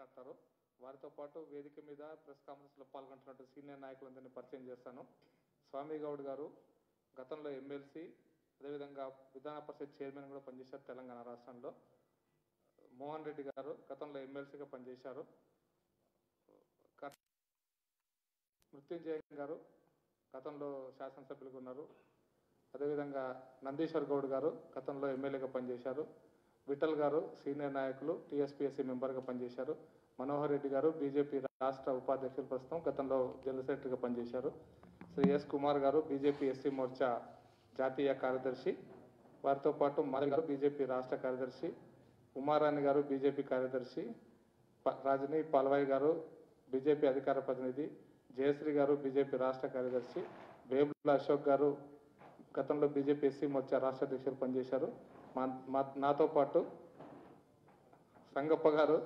మాట్లాడతారు. వారితో పాటు వేదిక మీద ప్రెస్ కాన్ఫరెన్స్లో పాల్గొంటున్నటువంటి సీనియర్ నాయకులందరినీ పరిచయం చేస్తాను. స్వామి గౌడ్ గారు గతంలో ఎమ్మెల్సీ, అదేవిధంగా విధాన పరిషత్ చైర్మన్ కూడా పనిచేశారు తెలంగాణ రాష్ట్రంలో. మోహన్ రెడ్డి గారు గతంలో ఎమ్మెల్సీగా పనిచేశారు. మృత్యుంజయ గారు గతంలో శాసనసభ్యులుగా ఉన్నారు. అదేవిధంగా నందీశ్వర్ గౌడ్ గారు గతంలో ఎమ్మెల్యేగా పనిచేశారు. విఠల్ గారు సీనియర్ నాయకులు, టీఎస్పీఎస్సీ మెంబర్గా పనిచేశారు. మనోహర్ రెడ్డి గారు బీజేపీ రాష్ట్ర ఉపాధ్యక్షులు, ప్రస్తుతం గతంలో జనరల్ సెక్రటరీగా పనిచేశారు. శ్రీ ఎస్ కుమార్ గారు బీజేపీ ఎస్సీ మోర్చా జాతీయ కార్యదర్శి. వారితో పాటు మాధవ్ గారు బీజేపీ రాష్ట్ర కార్యదర్శి, ఉమారాణి గారు బీజేపీ కార్యదర్శి, రాజనీ పాల్వాయి గారు బీజేపీ అధికార ప్రతినిధి, జయశ్రీ గారు బీజేపీ రాష్ట్ర కార్యదర్శి, వేముల అశోక్ గారు గతంలో బీజేపీ ఎస్సీ మోర్చా రాష్ట్ర అధ్యక్షులు పనిచేశారు. నాతో పాటు సంగప్ప గారు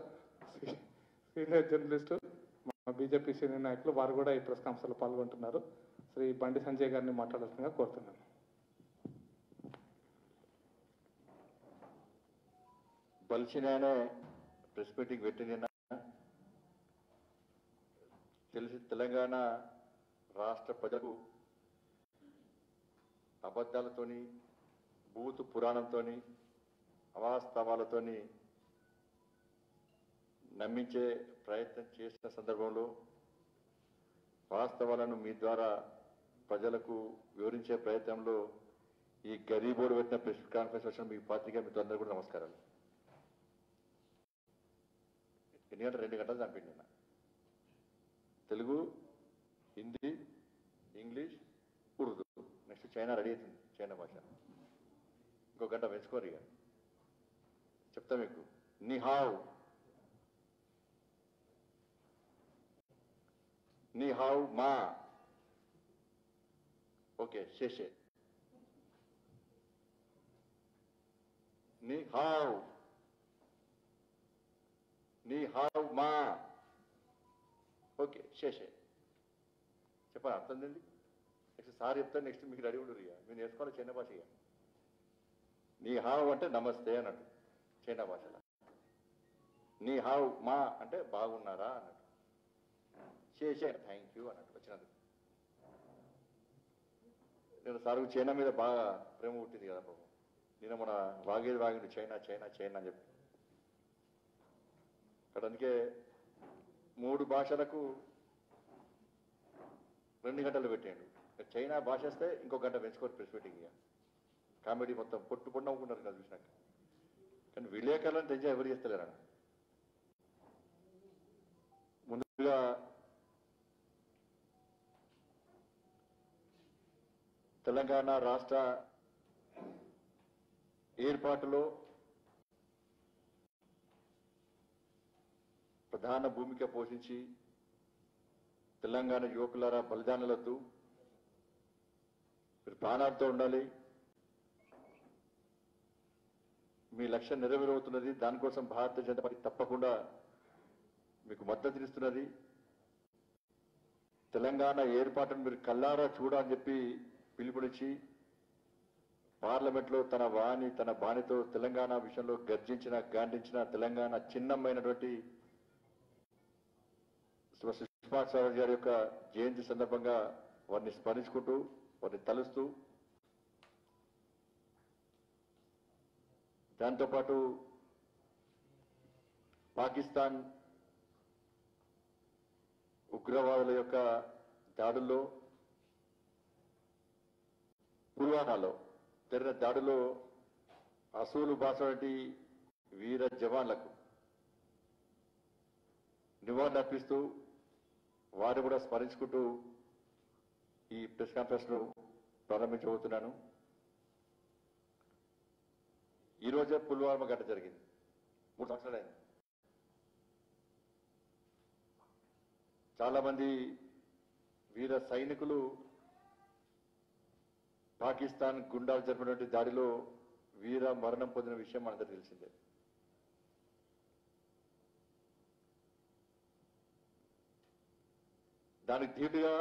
సీనియర్ జర్నలిస్టు, మా బీజేపీ సీనియర్ నాయకులు, వారు కూడా ఈ ప్రెస్ కాన్ఫరెన్స్లో పాల్గొంటున్నారు. శ్రీ బండి సంజయ్ గారిని మాట్లాడాల్సిందిగా కోరుతున్నాను. బలిసినాయనే ప్రెస్ మీటింగ్ పెట్టిన తెలిసి తెలంగాణ రాష్ట్ర ప్రజలకు అబద్ధాలతోని, భూతు పురాణంతోని, అవాస్తవాలతోని నమ్మించే ప్రయత్నం చేసిన సందర్భంలో వాస్తవాలను మీ ద్వారా ప్రజలకు వివరించే ప్రయత్నంలో ఈ గరీబోర్డు పెట్టిన ప్రెస్ కాన్ఫరెన్స్ వచ్చిన మీ పార్టీగా మీతో అందరూ కూడా నమస్కారాలు. ఎన్ని గంటలు? 2 గంటలు చంపిండి నిన్న. Telugu, Hindi, English, Urdu, next China ready అవుతుంది. చైనా భాష ఇంకో గంట పెంచుకోరు. ఇక చెప్తా మీకు. నిహావ్, నిహావ్ మా, ఓకే, శేషే, నిహావ్, నిహావ్ మా, ఓకే, శేషే. చెప్పాలి, అర్థం ఏంటి? నెక్స్ట్ సార్ చెప్తాను, నెక్స్ట్ మీకు రెడీ ఉండరు. ఇక మీరు నేర్చుకోవాలి చైనా భాష. ఇక నీ హావ్ అంటే నమస్తే అన్నట్టు చైనా భాషలో. నీ హావ్ మా అంటే బాగున్నారా అన్నట్టు. శేషే థ్యాంక్ యూ అన్నట్టు వచ్చినందుకు. నేను సార్కు చైనా మీద బాగా ప్రేమ పుట్టింది కదా బాబు. నేను మన వాగిండు చైనా చైనా చైనా అని చెప్పి. అక్కడ అందుకే 3 భాషలకు 2 గంటలు పెట్టాడు. చైనా భాష వస్తే ఇంకో గంట పెంచుకోరు ప్రెస్ మీటింగ్. ఇక కామెడీ మొత్తం పొట్టు పొట్టు నవ్వుకున్నారు కదా చూసినాక. కానీ విలేకరులను తెంచా ఎవరు చేస్తలేరా. ముందుగా తెలంగాణ రాష్ట్ర ఏర్పాటులో ప్రధాన భూమిక పోషించి తెలంగాణ యువకులారా బలిదానాలొద్దు, మీరు ప్రాణాలతో ఉండాలి, మీ లక్ష్యం నెరవేరవుతున్నది, దానికోసం భారతీయ జనతా పార్టీ తప్పకుండా మీకు మద్దతునిస్తున్నది. తెలంగాణ ఏర్పాటును మీరు కల్లారా చూడాలని చెప్పి పిలుపునిచ్చి పార్లమెంట్లో తన వాణి తన బాణితో తెలంగాణ విషయంలో గర్జించిన గాండించిన తెలంగాణ చిన్నమైనటువంటి సుష్మా స్వరాజ్ గారి యొక్క జయంతి సందర్భంగా వారిని స్మరించుకుంటూ వారిని తలుస్తూ, దాంతోపాటు పాకిస్తాన్ ఉగ్రవాదుల యొక్క దాడుల్లో, పుల్వామాలో జరిగిన దాడిలో అసూలు బాసటి వీర జవాన్లకు నివాళులర్పిస్తూ వారిని కూడా స్మరించుకుంటూ ఈ ప్రెస్ కాన్ఫరెన్స్ ను ప్రారంభించబోతున్నాను. ఈరోజే పుల్వామా ఘటన జరిగింది. 3 సంవత్సరాలైంది. చాలా మంది వీర సైనికులు పాకిస్తాన్ గుండాలు జరిపినటువంటి దాడిలో వీర మరణం పొందిన విషయం మనందరికీ తెలిసిందే. దానికి ధీటుగా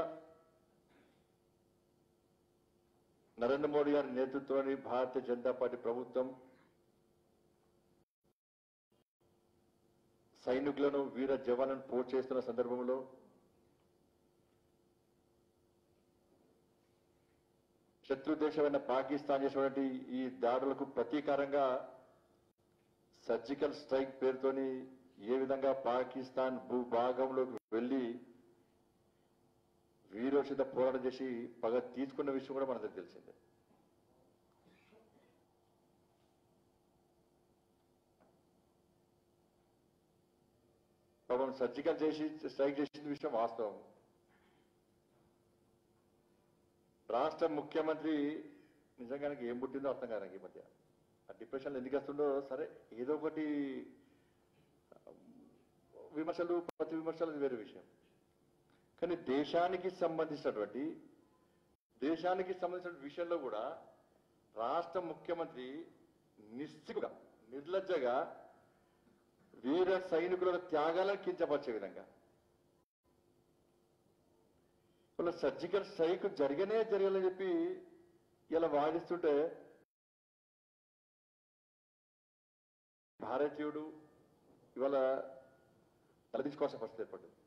నరేంద్ర మోడీ గారి నేతృత్వంలోని భారతీయ జనతా పార్టీ ప్రభుత్వం సైనికులను వీర జవాన్లను పోటు చేస్తున్న సందర్భంలో శత్రు దేశమైన పాకిస్తాన్ చేసినటువంటి ఈ దాడులకు ప్రతీకారంగా సర్జికల్ స్ట్రైక్ పేరుతోని ఏ విధంగా పాకిస్తాన్ భూభాగంలోకి వెళ్లి వీరోచిత పోరాటం చేసి పగ తీసుకున్న విషయం కూడా మనకు తెలిసిందే. పాపం సర్జికల్ చేసి స్ట్రైక్ చేసిన విషయం వాస్తవం. రాష్ట్ర ముఖ్యమంత్రి నిజంగా ఏం పుట్టిందో అర్థం కాదు నాకు ఈ మధ్య. ఆ డిప్రెషన్లో ఎందుకు వస్తుండో సరే, ఏదో ఒకటి విమర్శలు ప్రతి విమర్శలు అది వేరే విషయం. కానీ దేశానికి సంబంధించిన విషయంలో కూడా రాష్ట్ర ముఖ్యమంత్రి నిస్సిగ్గుగా నిర్లజ్జగా వీర సైనికుల త్యాగాలను కించపరిచే విధంగా వాళ్ళ సర్జికల్ స్ట్రైక్ జరగాలని చెప్పి ఇలా వాదిస్తుంటే భారతీయుడు ఇవాళ తలదించుకోవాల్సిన పరిస్థితి ఏర్పడింది.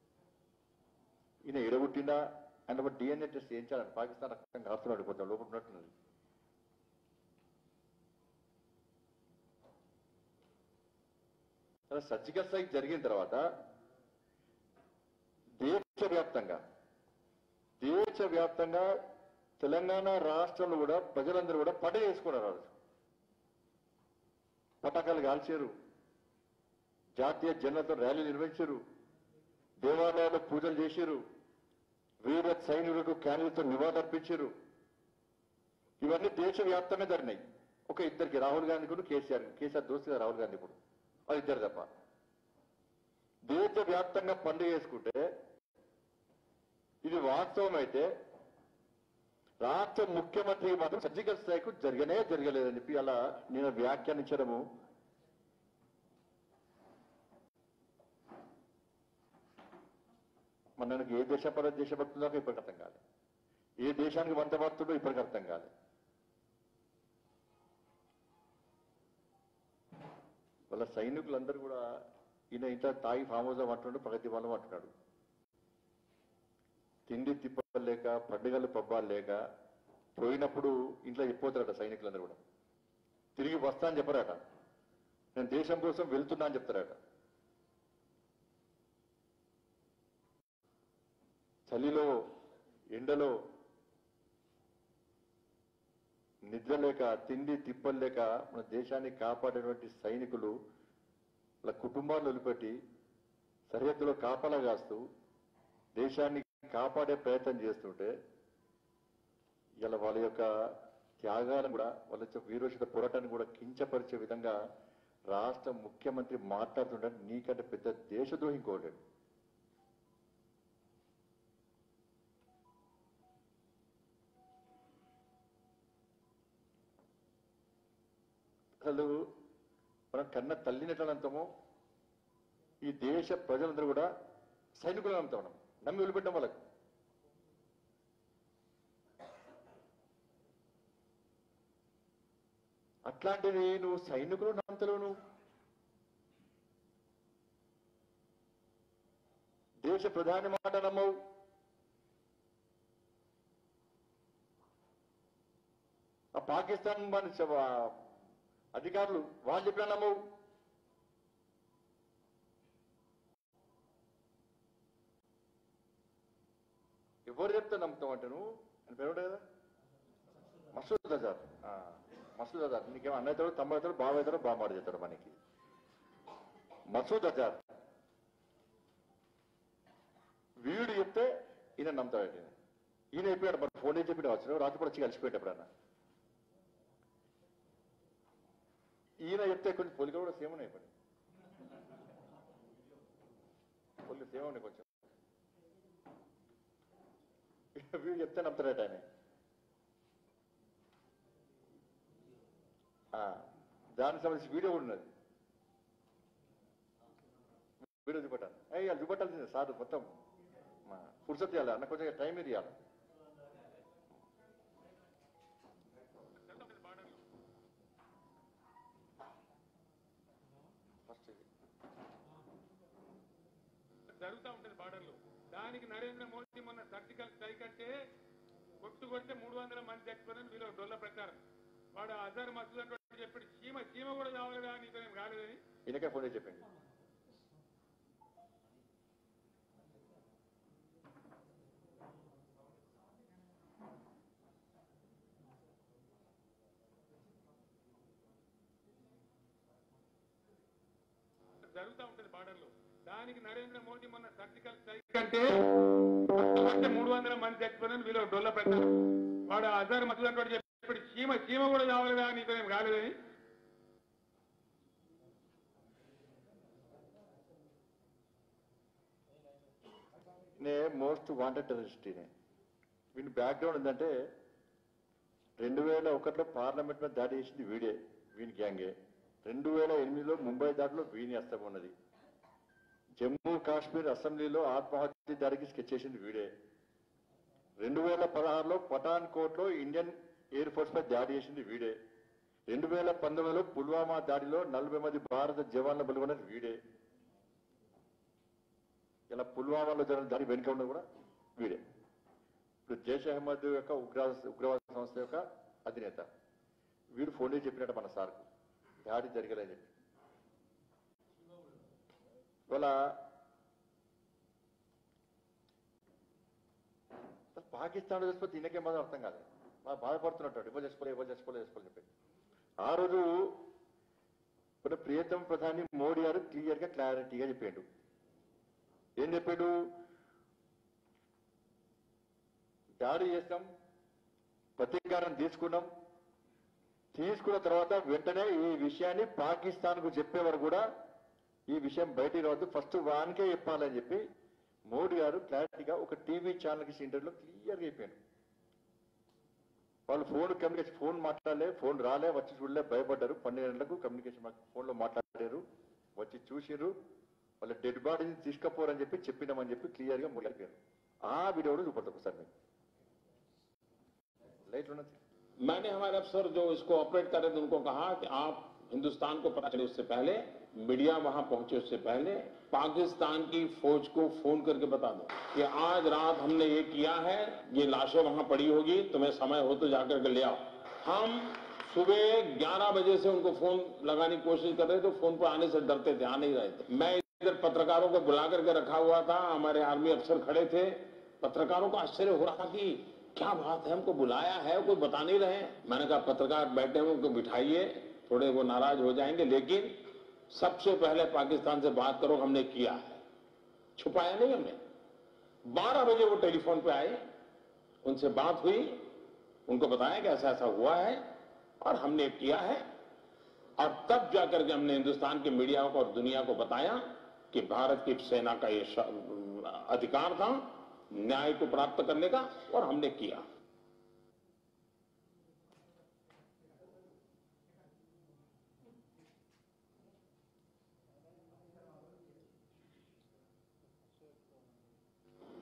ఈయన ఎడగొట్టిందా అండ్ ఒక డిఎన్ఏ టెస్ట్ చేయించాలని పాకిస్తాన్ రక్తం కాస్తున్నాడు, కొంచెం లోపల ఉన్నట్టున్నది. సర్జికల్ స్ట్రైక్ జరిగిన తర్వాత దేశవ్యాప్తంగా తెలంగాణ రాష్ట్రంలో కూడా ప్రజలందరూ కూడా పండుగ చేసుకున్నారు. పతాకాలు కాల్చారు, జాతీయ జెండాతో ర్యాలీలు నిర్వహించారు, దేవాలయాల్లో పూజలు చేశారు, వీర సైనికులకు క్యాన్లతో నివాళులర్పించారు. ఇవన్నీ దేశవ్యాప్తంగా జరిగినాయి. ఒక ఇద్దరికి, రాహుల్ గాంధీ కూడా కేసీఆర్ దోస్తుగా రాహుల్ గాంధీ కూడా, అది ఇద్దరు తప్ప. దేశవ్యాప్తంగా పండుగ చేసుకుంటే ఇది వాస్తవం అయితే రాష్ట్ర ముఖ్యమంత్రి మాత్రం సర్జికల్ స్ట్రైక్ జరగలేదని చెప్పి అలా నేను వ్యాఖ్యానించడము మనకి ఏ దేశభక్తుందో ఇప్పటికి అర్థం కాలే, ఏ దేశానికి వంతపడుతుందో ఇప్పటికి అర్థం కాలే. వాళ్ళ సైనికులందరూ కూడా ఈయన ఇంత తాగి ఫామ్ హౌస్ అంటున్నాడు, ప్రగతి వనం అంటున్నాడు. తిండి తిప్పలు లేక, పండుగలు పబ్బాలు లేక పోయినప్పుడు ఇంట్లో చెప్పిపోతారట సైనికులందరూ కూడా. తిరిగి వస్తా అని చెప్పరాట, నేను దేశం కోసం వెళ్తున్నా అని చెప్తారట. చలిలో, ఎండలో, నిద్ర లేక, తిండి తిప్పలు లేక మన దేశాన్ని కాపాడేటువంటి సైనికులు వాళ్ళ కుటుంబాలు వదిలిపెట్టి సరిహద్దులో కాపలా కాస్తూ దేశాన్ని కాపాడే ప్రయత్నం చేస్తుంటే ఇలా వాళ్ళ యొక్క త్యాగాలను కూడా, వాళ్ళ యొక్క వీరోచిత పోరాటాన్ని కూడా కించపరిచే విధంగా రాష్ట్ర ముఖ్యమంత్రి మాట్లాడుతుంటే నీకంటే పెద్ద దేశద్రోహి ఇంకోలేడు. అసలు మనం కన్న తల్లినట్లని అంతామో ఈ దేశ ప్రజలందరూ కూడా సైనికులను అంతా ఉన్నాం, నమ్మి వదిలిపెట్టడం వాళ్ళకి. అట్లాంటిది నువ్వు సైనికులు నమ్మతలేవు, నువ్వు దేశ ప్రధాని మాట నమ్మవు, ఆ పాకిస్తాన్ మన అధికారులు వాళ్ళు చెప్పినా నమ్మవు. ఎవరు చెప్తే నమ్ముతావు అంటే నువ్వు అని పేరు కదా, మసూద్ అజార్. మసూద్ అజార్ నీకేమో అన్న అవుతాడు, తమ్ముడు అవుతాడు, బావ అవుతాడు, బామాడు చేస్తాడు మనకి. మసూద్ అజార్ వీడు చెప్తే ఈయన నమ్ముతాడు. ఈయన అయిపోయాడు, మన ఫోన్ ఏం చెప్పి వచ్చిన రాత్రి కూడా వచ్చి కలిసిపోయాడు. ఎప్పుడన్నా ఈయన చెప్తే కొంచెం పొలిక కూడా సేమ్ ఉన్నాయి, పడి పొలి సేమ్ ఉన్నాయి కొంచెం. వీడు చెప్తే నమ్ముతాడట ఆయన. దానికి సంబంధించి వీడియో కూడా ఉన్నది, వీడియో చూపెట్టాను. అయ్యా చూపెట్టాల్సిందే సార్, మొత్తం ఫుర్సత్ ఇవ్వాలి అన్న, కొంచెం టైం ఇవ్వాలి. ఫస్ట్ జరుగుతూ ఉంటుంది బార్డర్లో. దానికి నరేంద్ర మోదీ మొన్న సర్జికల్ స్ట్రైక్ అంటే కొట్టే 300 మంది చచ్చిపోయిన వీళ్ళు డొల్ల ప్రచారం. వాడు అజర్ మసూద్ అంటే చెప్పాడు, చీమ కూడా కావాలిగా నీతో ఏం కాలేదని. ఈయనకే ఫోన్ చేసి చెప్పండి. జరుగుతూ ఉంటుంది బార్డర్లో. దానికి నరేంద్ర మోదీ మొన్న సర్జికల్ స్ట్రైక్ అంటే కొట్టే 300 మంది చచ్చిపోయిన వీళ్ళు డొల్ల ప్రచారం. వాడు అజర్ మసూద్ అంటే చెప్పాడు, చీమ కూడా కావాలిగా నీతో ఏం కాలేదని. మోస్ట్ వాంటెడ్ టెర్రరిస్ట్ వీని బ్యాక్గ్రౌండ్ ఏంటంటే 2001లో పార్లమెంట్ మీద దాడి చేసింది వీడే, వీని గ్యాంగే. 2008లో ముంబై దాడిలో వీని హస్తం ఉన్నది. జమ్మూ కాశ్మీర్ అసెంబ్లీలో ఆత్మహత్య దాడికి స్కెచ్ చేసింది వీడే. 2016లో పఠాన్ కోట్లో ఇండియన్ ఎయిర్ ఫోర్స్ పై దాడి చేసింది వీడే. 2019లో పుల్వామా దాడిలో 40 మంది భారత జవాన్లు బలిగొన్నది వీడే. ఇలా పుల్వామాలో జరిగిన దాడి వెనుక ఉన్నది కూడా వీడే. ఇప్పుడు జైష్ అహ్మద్ యొక్క ఉగ్రవాద సంస్థ యొక్క అధినేత వీడు ఫోన్ చేసి చెప్పినట్టు మన సార్కు దాడి జరగలేదని చెప్పి. ఇవాళ పాకిస్తాన్ చచ్చిపోతే ఈయనకేం మాత్రం అర్థం కాదు, బాధపడుతున్నట్టు ఎవరు చేసుకోలేదు చెప్పి. ఆ రోజు ఇప్పుడు ప్రియతమ ప్రధాని మోడీ గారు క్లారిటీగా చెప్పాడు. ఏం చెప్పాడు? దాడి చేస్తాం, ప్రతీకారం తీసుకున్న తర్వాత వెంటనే ఈ విషయాన్ని పాకిస్తాన్కు చెప్పేవారు కూడా ఈ విషయం బయటికి రావద్దు, ఫస్ట్ వానికే చెప్పాలని చెప్పి మోడీ గారు క్లారిటీగా ఒక టీవీ ఛానల్కి ఇంటర్వ్యూలో క్లియర్గా చెప్పాడు. వాళ్ళు ఫోన్ మాట్లాడలే, ఫోన్ రాలే, వచ్చి చూడలే, భయపడ్డారు. 12 గంటలకు కమ్యూనికేషన్ ఫోన్లో మాట్లాడారు, వచ్చి చూసిరు, వాళ్ళ డెడ్ బాడీని తీసుకపోరని చెప్పి చెప్పినామని చెప్పి క్లియర్గా మొదలైపోయారు. ఆ వీడియో చూపడతారు సార్ మీకు लाइट होना चाहिए। मैंने हमारे अफसर जो इसको ऑपरेट कर रहे थे उनको कहा कि आप हिंदुस्तान को पता चले उससे पहले, मीडिया वहां पहुंचे उससे पहले पाकिस्तान की फौज को फोन करके बता दो कि आज रात हमने ये किया है, ये लाशें वहां पड़ी होगी, तुम्हें समय हो तो जाकर के ले आओ। हम सुबह 11 बजे से उनको फोन लगाने की कोशिश कर रहे थे, फोन पर आने से डरते थे, आ नहीं रहे थे। मैं इधर पत्रकारों को बुला करके रखा हुआ था, हमारे आर्मी अफसर खड़े थे। पत्रकारों को आश्चर्य हो रहा था कि क्या बात है, हमको बुलाया है, कोई बता नहीं रहे। मैंने कहा पत्रकार बैठे हैं, उनको बिठाइए, थोड़े वो नाराज हो जाएंगे, लेकिन सबसे पहले पाकिस्तान से बात करो, हमने किया है, छुपाया नहीं हमने। 12 बजे वो टेलीफोन पे आए, उनसे बात हुई, उनको बताया कि ऐसा ऐसा हुआ है और हमने किया है। और तब जाकर के हमने हिंदुस्तान के मीडिया को और दुनिया को बताया कि भारत की सेना का ये अधिकार था न्याय को प्राप्त करने का, और हमने किया।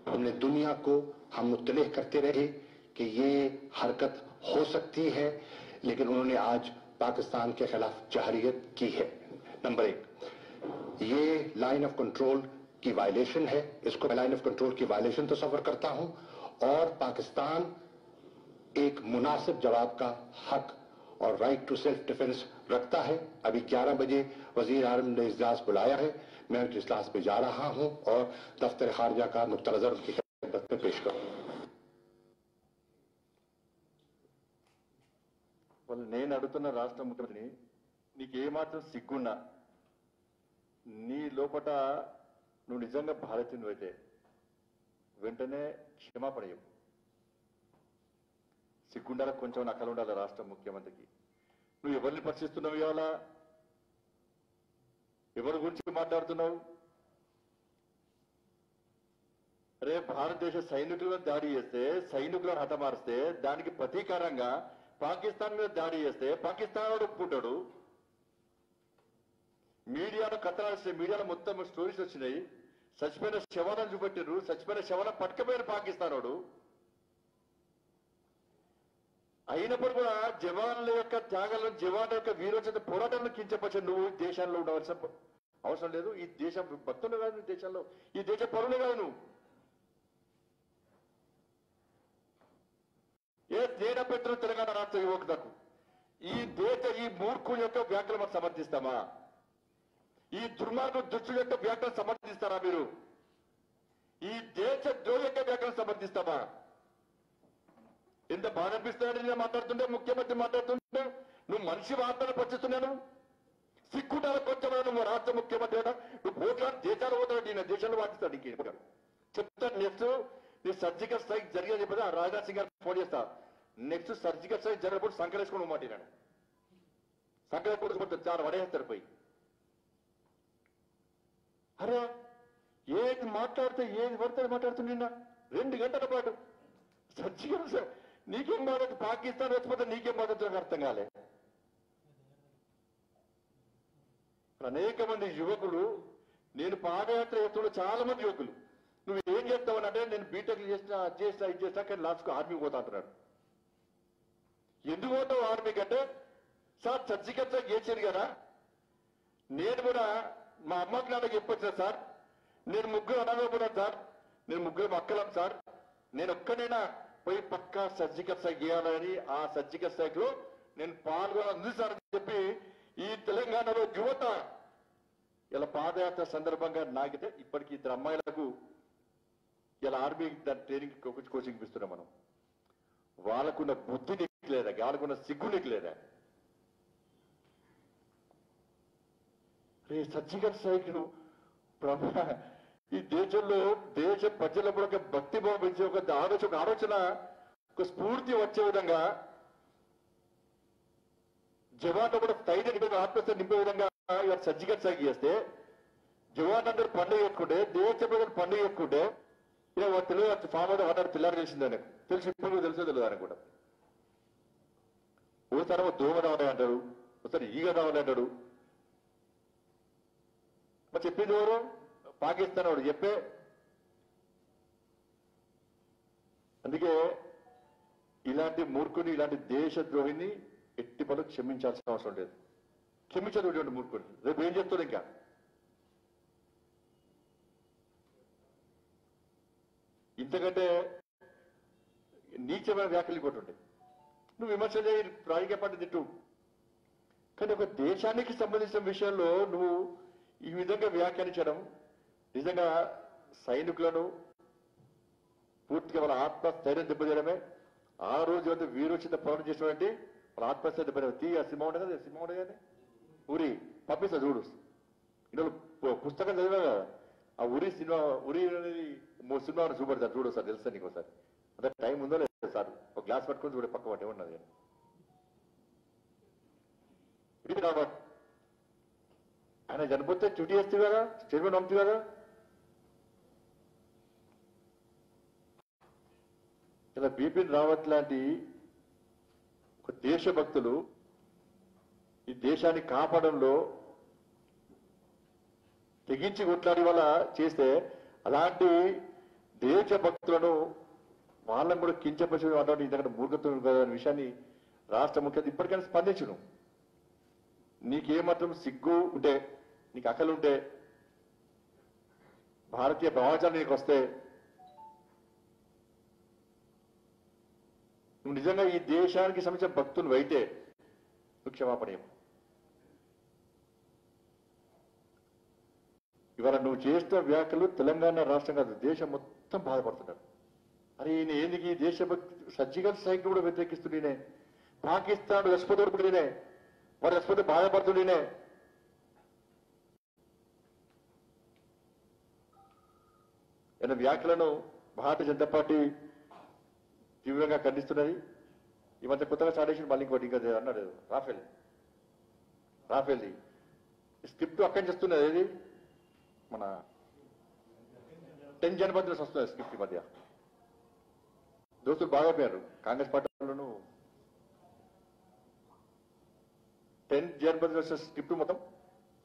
हमने दुनिया को हम मुत्तलिह करते रहे कि ये हरकत हो सकती है, लेकिन उन्होंने आज पाकिस्तान के खिलाफ जहरियत की है। नंबर 1, ये लाइन ऑफ कंट्रोल की वायलेशन है, इसको मैं लाइन ऑफ कंट्रोल की वायलेशन तस्वर करता हूं, और पाकिस्तान एक मुनासिब जवाब का हक और राइट टू सेल्फ डिफेंस रखता है। अभी 11 बजे वजीर आज़म ने इजलास बुलाया है, मैं उस इजलास पे जा रहा हूं और दफ्तर खारजा का नुक्ता नजर उनकी खिदमत में पेश करूं। వాళ్ళు నేను అడుగుతున్న రాష్ట్ర ముఖ్యమంత్రిని, నీకు ఏమాత్రం సిగ్గున్నా, నీ లోపట నువ్వు నిజంగా భారతీయునివైతే వెంటనే క్షమాపణ ఇవ్వు. సిగ్గుండాల కొంచెం నకలు ఉండాలి రాష్ట్ర ముఖ్యమంత్రికి. నువ్వు ఎవరిని పరిశీలిస్తున్నావు, ఇవాళ ఎవరి గురించి మాట్లాడుతున్నావు? అరే, భారతదేశ సైనికులను దాడి చేస్తే, సైనికులను హతమారిస్తే దానికి ప్రతీకారంగా పాకిస్తాన్ మీద దాడి చేస్తే పాకిస్తాన్ వాడు ఒప్పుకుంటాడు. మీడియాలో కథనాలు వస్తాయి, మీడియాలో మొత్తం స్టోరీస్ వచ్చినాయి, చచ్చిపోయిన శవాలను చూపెట్టారు, చచ్చిపోయిన శవాలను పట్టుకపోయిన పాకిస్తాన్ వాడు. అయినప్పుడు కూడా జవాన్ల యొక్క త్యాగాలను, జవాన్ల యొక్క వీరోచిత పోరాటాలను కించపరిచే నువ్వు దేశాల్లో ఉండవలసిన అవసరం లేదు. ఈ దేశం భక్తులు కాదు, ఈ దేశంలో ఈ దేశ పౌరులే కాదు నువ్వు. ఏ తేడా పెట్టిన తెలంగాణ రాష్ట్ర యువకులకు ఈ మూర్ఖుల యొక్క వ్యాఖ్యలు మనం సమర్థిస్తామా? ఈ దుర్మార్గ దుష్టుల యొక్క వ్యాఖ్యలు సమర్థిస్తారా మీరు? ఈ దేశ ద్రోహి యొక్క వ్యాఖ్యలు సమర్థిస్తామా? ఎంత బాధ అనిపిస్తున్నాడు నేను మాట్లాడుతుంటే, ముఖ్యమంత్రి మాట్లాడుతుంటే నువ్వు మనిషి వార్తలు పట్టిస్తున్నాను. సిగ్గుండాల కొంచెం నువ్వు రాష్ట్ర ముఖ్యమంత్రి అయినా నువ్వు పోట్లాడు దేశాలు పోతాడు, నేను దేశంలో వాటిస్తాడు. ఇంకేం చెప్తాను. నెక్స్ట్ నీ సర్జికల్ స్ట్రైక్ జరిగేది చెప్పి ఆ రాజ్నాథ్ సింగ్ గారికి ఫోన్ చేస్తా. నెక్స్ట్ సర్జికల్ స్ట్రైక్ జరిగినప్పుడు సంకరేసుకుని మాట నేను సంకరేసుకుంటూ చాలా పడేస్తారు పోయి. అరే ఏది మాట్లాడితే ఏది పడితే మాట్లాడుతున్నా 2 గంటల పాటు సర్జికల్ నీకేం బాధ, పాకిస్తాన్ వచ్చిపోతే నీకేం బాధ నాకు అర్థం కాలే. అనేక మంది యువకులు, నేను పాదయాత్ర చేస్తున్న చాలా మంది యువకులు, నువ్వు ఏం చేస్తావని అంటే నేను బీటెక్ చేసినా అది చేసినా ఇది చేసినా కానీ లాస్ట్కు ఆర్మీకి పోతా అంటున్నాడు. ఎందుకు పోతావు ఆర్మీకి అంటే, సార్ సర్జికల్ స్ట్రైక్ చేశారు కదా, నేను కూడా మా అమ్మకి నాన్నకి చెప్పొచ్చిన సార్, నేను ముగ్గురు అనాథపడ్డాను సార్, నేను ముగ్గురు అక్కలం సార్, నేను ఒక్కనైనా పోయి పక్కా సర్జికల్ స్ట్రైక్ చేయాలని ఆ సర్జికల్ స్ట్రైక్ లో నేను పాల్గొనాలి సార్ అని చెప్పి ఈ తెలంగాణలో యువత ఇలా పాదయాత్ర సందర్భంగా నాగితే ఇప్పటికీ 2 అమ్మాయిలకు ఇలా ఆర్మీ ట్రైనింగ్ కోచింగ్ ఇస్తున్నాం మనం. వాళ్ళకున్న బుద్ధి నీకు లేదా, వాళ్ళకున్న సిగ్గు నీకు లేదా? రే సర్జికల్ స్ట్రైక్ ఈ దేశంలో దేశ ప్రజలకు ఒక భక్తి భావం పెంచే ఒక ఆలోచన ఒక స్ఫూర్తి వచ్చే విధంగా జవాన్లో కూడా ధైర్యం నింపే, ఆత్మస్థైర్యం నింపే విధంగా ఇవాళ సర్జికల్ స్ట్రైక్ చేస్తే జవాన్ అందరూ పండుగ చేసుకుంటే, దేశ ప్రజలు పండుగ చేసుకుంటే ఇలా తెలియదు ఫామ్ అవుట్ అన్నాడు. పిల్లలు తెలిసిందని తెలిసి ఇప్పుడు తెలుసో తెలియదు అని కూడా. ఓసారి దోమ రావాలి అంటాడు, ఒకసారి ఈగ రావాలి అంటాడు. మరి చెప్పింది ఎవరు? పాకిస్తాన్ వాడు చెప్పే. అందుకే ఇలాంటి మూర్ఖుని, ఇలాంటి దేశద్రోహిని ఎట్టి పనులు క్షమించాల్సిన అవసరం లేదు. క్షమించదు మూర్ఖుని. రేపు ఏం చెప్తాడు? ఇంకా ఇంతకంటే నీచమైన వ్యాఖ్యలు కొట్టుండే. నువ్వు విమర్శ చేయి, రాజకీయ పార్టీ తిట్టు, కానీ ఒక దేశానికి సంబంధించిన విషయంలో నువ్వు ఈ విధంగా వ్యాఖ్యానించడం నిజంగా సైనికులను పూర్తిగా వాళ్ళ ఆత్మస్థైర్యం దెబ్బతీయడమే. ఆ రోజు వద్ద వీరోచిత పోరాటం చేసినటువంటి వాళ్ళ ఆత్మస్థైర్యం దెబ్బతీయ. ఆ సినిమా ఉండదు కదా, సినిమా ఉండదు కానీ ఊరి పంపిస్తా చూడు. ఇందులో పుస్తకం చదివా కదా, ఆ ఉరి సినిమా, ఉరి అనేది సినిమా చూపడతారు చూడు సార్, తెలుసా నీకు ఒకసారి? అంటే టైం ఉందో లేదు సార్, ఒక గ్లాస్ పట్టుకొని చూడే పక్క పట్టే ఉన్నది. ఇది రాబట్ ఆయన చనిపోతే చుట్టి వేస్తే కదా, స్టేట్మెంట్ పంపి కదా. ఇలా బిపిన్ రావత్ లాంటి ఒక దేశభక్తులు ఈ దేశాన్ని కాపాడంలో తెగించి కొట్లాడి వల్ల చేస్తే, అలాంటి దేశభక్తులను వాళ్ళని కూడా కించపరిచి అటువంటి ఇంతకంటే మూర్ఖత్వం అనే విషయాన్ని రాష్ట్ర ముఖ్యమంత్రి ఇప్పటికైనా స్పందించును. నీకేమాత్రం సిగ్గు ఉంటే, నీకు అక్కలుంటే, భారతీయ భావజాలు నీకు వస్తే, నువ్వు నిజంగా ఈ దేశానికి సంబంధించిన భక్తులు అయితే నువ్వు క్షమాపణ ఇవ్వు. ఇవాళ నువ్వు చేస్తున్న వ్యాఖ్యలు తెలంగాణ రాష్ట్రం కాదు, దేశం మొత్తం బాధపడుతున్నారు. అరే ఈయన ఎందుకు ఈ దేశభక్తి సర్జికల్ స్ట్రైక్ కూడా వ్యతిరేకిస్తుండేనే, పాకిస్తాన్ రెస్పోతుండేనే, వాడు రెస్పోతే బాధపడుతుండేనే. ఈయన వ్యాఖ్యలను భారతీయ జనతా పార్టీ తీవ్రంగా ఖండిస్తున్నది. ఈ మధ్య కొత్తగా స్టార్ట్ చేసిన మళ్ళీ ఇంకోటి ఇంకా అన్నాడు రాఫెల్ది స్క్రిప్ట్ అక్కడి నుంచి వస్తున్నది. ఏది మన 10 జనపథ్ వస్తుంది స్క్రిప్ట్. ఈ మధ్య దోస్తులు బాగా పోయారు కాంగ్రెస్ పార్టీలోను. 10 జనపథ్ స్క్రిప్ట్ మొత్తం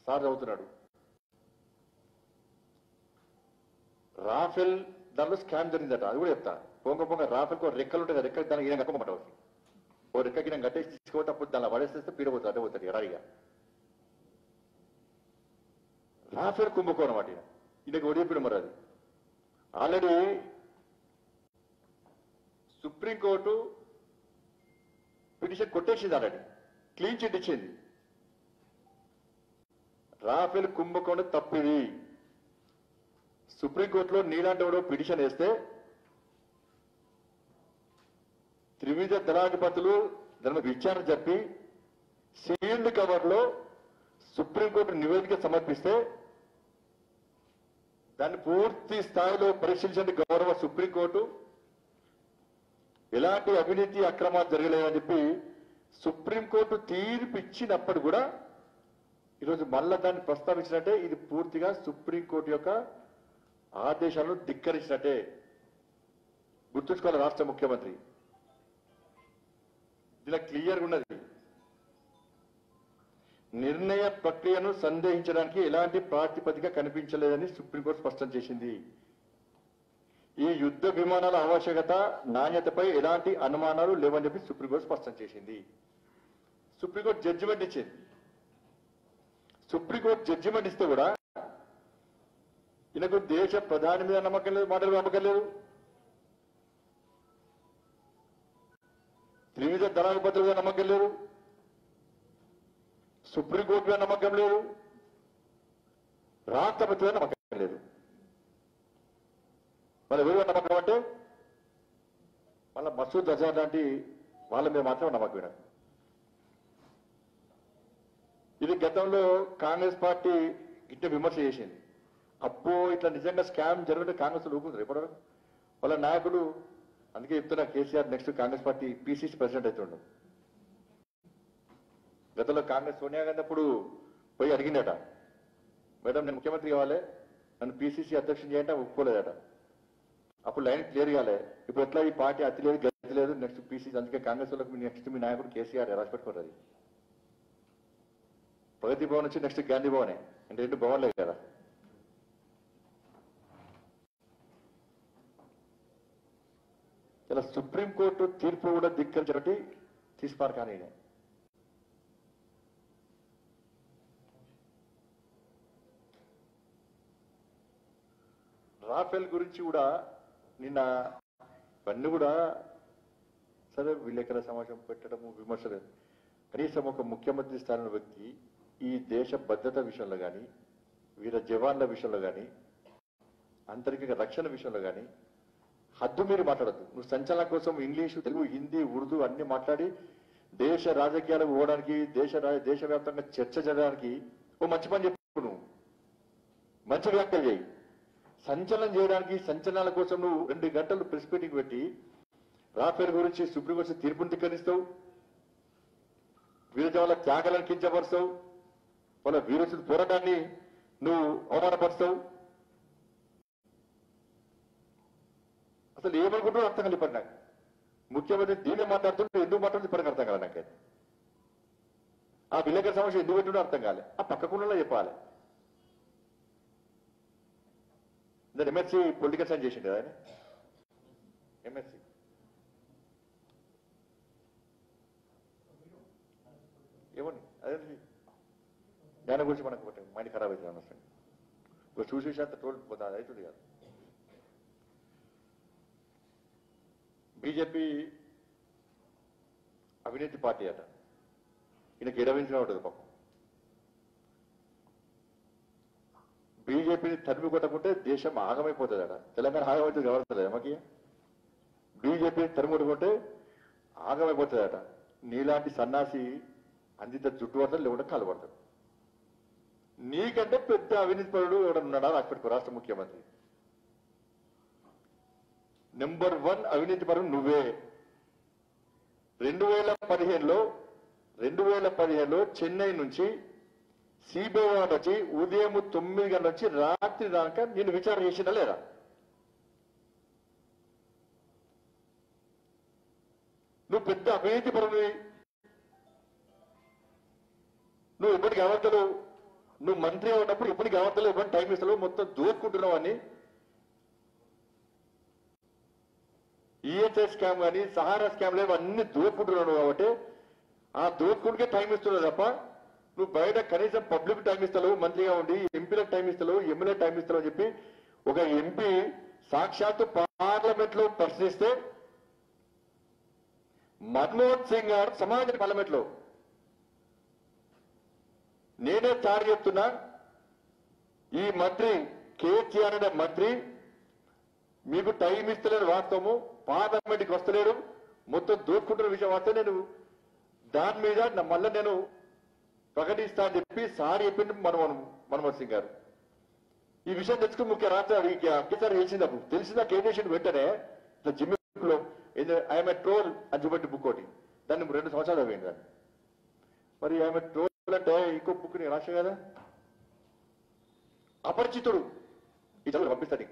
సార్ చదువుతున్నాడు. రాఫెల్ దానిలో స్కామ్ జరిగిందట, అది కూడా చెప్తా. పొంగ రాఫెల్కి రెక్కలు ఉంటాయి, రెక్కలు దానికి ఈయన కప్పమంట, ఓ రెక్కకి నేను కట్టేసి తీసుకోవటప్పుడు దాన్ని పడేస్తే పీడపోతుంది, అడ్డపోతుంది రాయిగా. రాఫెల్ కుంభకోణం అట ఈయనకి ఒడియప్పుడు మరి అది ఆల్రెడీ సుప్రీంకోర్టు పిటిషన్ కొట్టేసింది, ఆల్రెడీ క్లీన్ చిట్ ఇచ్చింది. రాఫెల్ కుంభకోణం తప్పిది. సుప్రీంకోర్టులో నీలాంటి వాడు పిటిషన్ వేస్తే త్రివిధ దళాధిపతులు దాని విచారణ జరిపి సీల్డ్ కవర్ లో సుప్రీంకోర్టు నివేదిక సమర్పిస్తే దాన్ని పూర్తి స్థాయిలో పరిశీలించండి గౌరవ సుప్రీంకోర్టు. ఎలాంటి అవినీతి అక్రమాలు జరగలేదని చెప్పి సుప్రీంకోర్టు తీర్పు ఇచ్చినప్పుడు కూడా ఈరోజు మళ్ళా దాన్ని ప్రస్తావించినట్టే ఇది పూర్తిగా సుప్రీంకోర్టు యొక్క ఆదేశాలను ధిక్కరించినట్టే. గుర్తుంచుకోవాలి రాష్ట్ర ముఖ్యమంత్రి, ఇలా క్లియర్గా ఉన్నది. నిర్ణయ ప్రక్రియను సందేహించడానికి ఎలాంటి ప్రాతిపదిక కనిపించలేదని సుప్రీంకోర్టు స్పష్టం చేసింది. ఈ యుద్ధ విమానాల ఆవశ్యకత నాణ్యతపై ఎలాంటి అనుమానాలు లేవని చెప్పి సుప్రీంకోర్టు స్పష్టం చేసింది. సుప్రీంకోర్టు జడ్జిమెంట్ ఇచ్చింది. సుప్రీంకోర్టు జడ్జిమెంట్ ఇస్తే కూడా ఈయనకు దేశ ప్రధాని మీద నమ్మకం లేదు, మాటలు నమ్మకం లేదు, త్రివిధ దళాధిపతుల మీద నమ్మకం లేదు, సుప్రీంకోర్టు మీద నమ్మకం లేదు, రాష్ట్రపతి మీద నమ్మకం లేదు. మరి ఎవరి నమ్మకం అంటే మళ్ళీ మసూద్ అజార్ లాంటి వాళ్ళ మీద మాత్రం నమ్మకం వినకు. ఇది గతంలో కాంగ్రెస్ పార్టీ ఇట్లా విమర్శ చేసింది. అప్పో ఇట్లా నిజంగా స్కామ్ జరుగుతుంటే కాంగ్రెస్ ఊపుకుంటారు ఎప్పటివరకు వాళ్ళ నాయకుడు. అందుకే చెప్తున్నా KCR next Congress party PCC president అవుతుండు. గతంలో కాంగ్రెస్ సోనియా గాంధీ అప్పుడు పోయి అడిగిందట, మేడం నేను ముఖ్యమంత్రి కావాలి, నన్ను పిసిసి అధ్యక్షుని చేయంటే ఒప్పుకోలేదట. అప్పుడు లైన్ క్లియర్ కాలే. ఇప్పుడు ఎట్లా ఈ పార్టీ అతి లేదు గతి లేదు, నెక్స్ట్ పిసిసి. అందుకే కాంగ్రెస్ వాళ్ళకి నెక్స్ట్ మీ నాయకుడు కేసీఆర్ రాసి పెట్టుకుంటారు. ప్రగతి భవన్ వచ్చి నెక్స్ట్ గాంధీ భవనే, అంటే రెండు భవన్లే కదా. ఇలా సుప్రీంకోర్టు తీర్పు కూడా ధిక్కరించబట్టి తీసిపారు. కానీ రాఫెల్ గురించి కూడా నిన్న ఇవన్నీ కూడా సరే విలేకరుల సమావేశం పెట్టడము విమర్శలు. కనీసం ఒక ముఖ్యమంత్రి స్థానంలో వ్యక్తి ఈ దేశ భద్రత విషయంలో కానీ, వీర జవాన్ల విషయంలో కానీ, అంతరిక రక్షణ విషయంలో కానీ హద్దు మీరు మాట్లాడద్దు. నువ్వు సంచలనం కోసం ఇంగ్లీషు, తెలుగు, హిందీ, ఉర్దూ అన్ని మాట్లాడి దేశ రాజకీయాలకు పోవడానికి, దేశవ్యాప్తంగా చర్చ జరగడానికి ఓ మంచి పని చెప్పు. నువ్వు మంచి వ్యాఖ్యలు చేయి. సంచలనం చేయడానికి, సంచలనాల కోసం నువ్వు 2 గంటలు ప్రెస్ మీటింగ్ పెట్టి రాఫెల్ గురించి సుప్రీంకోర్టు తీర్పును ధిక్కరిస్తావు, వీర జవాన్ల త్యాగాలను కించపరుస్తావు, వాళ్ళ వీరోచిత పోరాటాన్ని నువ్వు అవమానపరుస్తావు. అసలు ఏమనుకుంటున్నావు అర్థం కాదు. ఇప్పటి నాకు ముఖ్యమంత్రి దీన్ని మాట్లాడుతుంటే ఎందుకు మాట్లాడుతుంది ఇప్పటికి అర్థం కాదు నాకైతే. ఆ విలేకరుల సమస్య ఎందుకు పెట్టినో అర్థం కాలే. ఆ పక్కకుండా చెప్పాలి. దాని ఎంఎస్సీ పొలిటికల్ సైన్స్ చేసిండు కదా ఆయన. ఎంఎస్సీ ఏమని అదే దాని గురించి మనకు మైండ్ ఖరాబ్ అవుతుంది అనవసరం. ఇప్పుడు చూసేసేంత టోల్ అది అవుతుంది కాదు. బీజేపీ అవినీతి పార్టీ అట. ఈయనకి ఎడవించిన ఉంటుంది పాపం. బీజేపీని తరిమి కొట్టకుంటే దేశం ఆగమైపోతుంది అట. తెలంగాణ ఆగమవుతుంది గవర్నర్ మాకి. బీజేపీని తరిమి కొట్టుకుంటే ఆగమైపోతుంది అట. నీలాంటి సన్నాసి అందిత జుట్టు పడతాడు, లేకుంటే కాలు పడతాడు. నీకంటే పెద్ద అవినీతి పరుడు ఎవడన్నాడా రాసిపెట్టుకో రాష్ట్ర ముఖ్యమంత్రి. నెంబర్ 1 అవినీతి పరుడు నువ్వే. 2015లో చెన్నై నుంచి సిబిఐ వచ్చి ఉదయం 9 గంటల నుంచి రాత్రి దాకా నేను విచారణ చేసినా లేదా? నువ్వు పెద్ద అవినీతి పరుడు. నువ్వు ఎప్పటికి అవంతలు, నువ్వు మంత్రి ఉన్నప్పుడు ఎప్పటికి అవంతలు ఇవ్వని టైం ఇస్తావు, మొత్తం దోచుకుంటున్నావు అని. ఈఎస్ఐ స్కామ్ కానీ, సహారా స్కామ్ లేవు, అన్ని దోచుకుంటున్నావు కాబట్టి ఆ దోచుకుంటే టైం ఇస్తున్నావు తప్ప నువ్వు బయట కనీసం పబ్లిక్ టైం ఇస్తావు, మంత్రిగా ఉండి ఎంపీలకు టైం ఇస్తావు, ఎమ్మెల్యే టైం ఇస్తావు అని చెప్పి ఒక ఎంపీ సాక్షాత్తు పార్లమెంట్ లో ప్రశ్నిస్తే మన్మోహన్ సింగ్ గారు సమాజ పార్లమెంట్ లో నేనే చారు చెప్తున్నా, ఈ మంత్రి కేసీఆర్ అనే మంత్రి మీకు టైం ఇస్తలేడు, వాస్తవము పార్లమెంట్కి వస్తలేడు, మొత్తం దోచుకుంటున్న విషయం వస్తే నేను దాని మీద మళ్ళీ నేను ప్రకటిస్తా అని చెప్పి సార్ చెప్పింది మన్మోహన్ సింగ్ గారు. ఈ విషయం తెచ్చుకుని ముఖ్య రాష్ట్ర కేసీఆర్ తెలిసిందప్పుడు తెలిసిందాక ఏం చేసిండు వెంటనే ఇట్లా జిమ్మిలో ఐఎమ్ ఏ ట్రోల్ అని చూపెట్టి బుక్ ఒకటి, దాన్ని 2 సంవత్సరాలు అయింది దాన్ని. మరి ఐఎమ్ ఏ ట్రోల్ అంటే ఇంకో బుక్ ని రాష్ట్ర కదా, అపరిచితుడు ఈ చదువు పంపిస్తాను.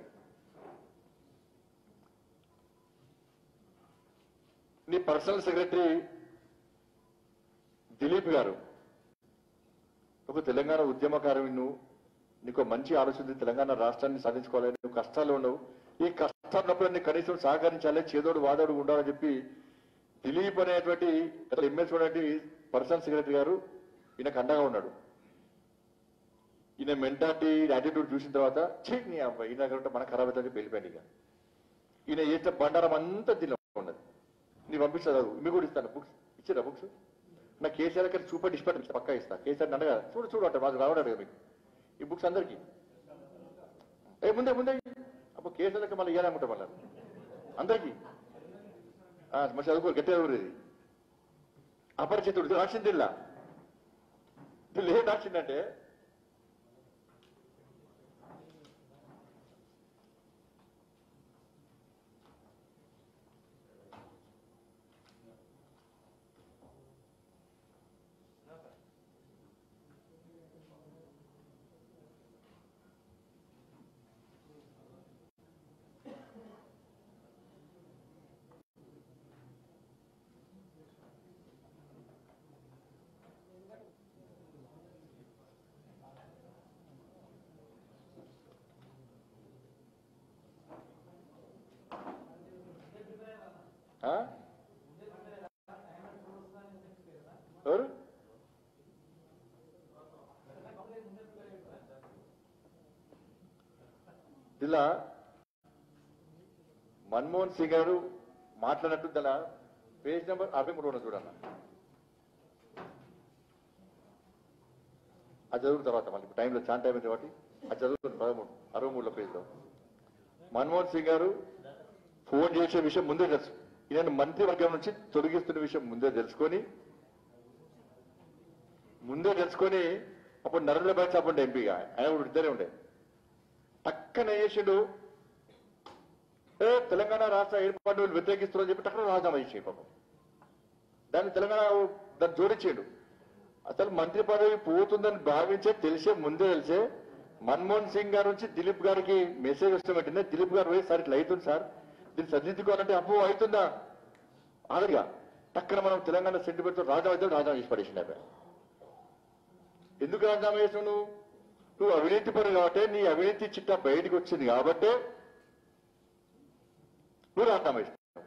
నీ పర్సనల్ సెక్రటరీ దిలీప్ గారు ఒక తెలంగాణ ఉద్యమకారుడు, నువ్వు నీకు మంచి ఆలోచన తెలంగాణ రాష్ట్రాన్ని సాధించుకోవాలని, నువ్వు కష్టాలు ఉండవు, ఈ కష్టాలున్నప్పుడు నీ కనీసం సహకరించాలి, చేదోడు వాదోడు ఉండాలని చెప్పి దిలీప్ అనేటువంటి ఎంఎస్ పర్సనల్ సెక్రటరీ గారు ఈయనకు అండగా ఉన్నాడు. ఈయన మెంటాలిటీ యాటిట్యూడ్ చూసిన తర్వాత నీ అబ్బాయి ఈయన కంటే మనకు ఖరాబ్ అవుతుంది వెళ్ళిపోయింది. ఇక ఈయన చేసిన బండారం అంతా దీనిలో ఉన్నది. నీ పంపిస్తా చదువు, మీకు కూడా ఇస్తాను బుక్స్, ఇచ్చారా బుక్స్? నా కేసీఆర్ గారు సూపర్ డిస్పార్ట్ పక్కా ఇస్తా. కేసీఆర్ అండగా చూడు అంటే మాకు రావడాడు కదా మీకు ఈ బుక్స్ అందరికీ. ముందే అప్పుడు కేసీఆర్ మళ్ళీ ఇవ్వాలనుకుంటాం మళ్ళీ అందరికీ మంచి చదువుకోరు, గట్టిగా చదువురేది. అపరిచితుడు రాసింది ఇలా ఏం రాసిందంటే ఎవరు ఇలా మన్మోహన్ సింగ్ గారు మాట్లాడినట్టు దాని పేజ్ నెంబర్ 63 చూడన్న. అది చదువుకున్న తర్వాత మళ్ళీ టైంలో చాలా టైం అయింది కాబట్టి అది చదువుతుంది 63 పేజ్లో. మన్మోహన్ సింగ్ గారు ఫోన్ చేసే విషయం ముందే తెలుసు, ఈయన మంత్రివర్గం నుంచి తొలగిస్తున్న విషయం ముందే తెలుసుకొని అప్పుడు నరేంద్ర భాయ్ సాబ్ ఉండే ఎంపీగా, ఆయన కూడా ఇద్దరే ఉండే. టక్కన చేసిండు, తెలంగాణ రాష్ట్ర ఏర్పాటు వ్యతిరేకిస్తున్నారని చెప్పి టక్కన రాజీనామా చేసి పాపం దాన్ని తెలంగాణ దాన్ని జోడించాడు. అసలు మంత్రి పదవి పోతుందని భావించే ముందే తెలిసే మన్మోహన్ సింగ్ గారి నుంచి దిలీప్ గారికి మెసేజ్ వస్తామంటే దిలీప్ గారు పోయి సార్ ఇట్లా అవుతుంది సార్, దీన్ని సరిదిద్దుకోవాలంటే అప్పు అవుతుందా ఆడగా టక్కన మనం తెలంగాణ సెంటిమెంట్ రాజీనామా చేసి పడేసింది. అబ్బాయి ఎందుకు రాజీనామా చేసావు? నువ్వు అవినీతి పని కాబట్టి, నీ అవినీతి చిట్టా బయటికి వచ్చింది కాబట్టి నువ్వు రాజీనామా చేస్తావు.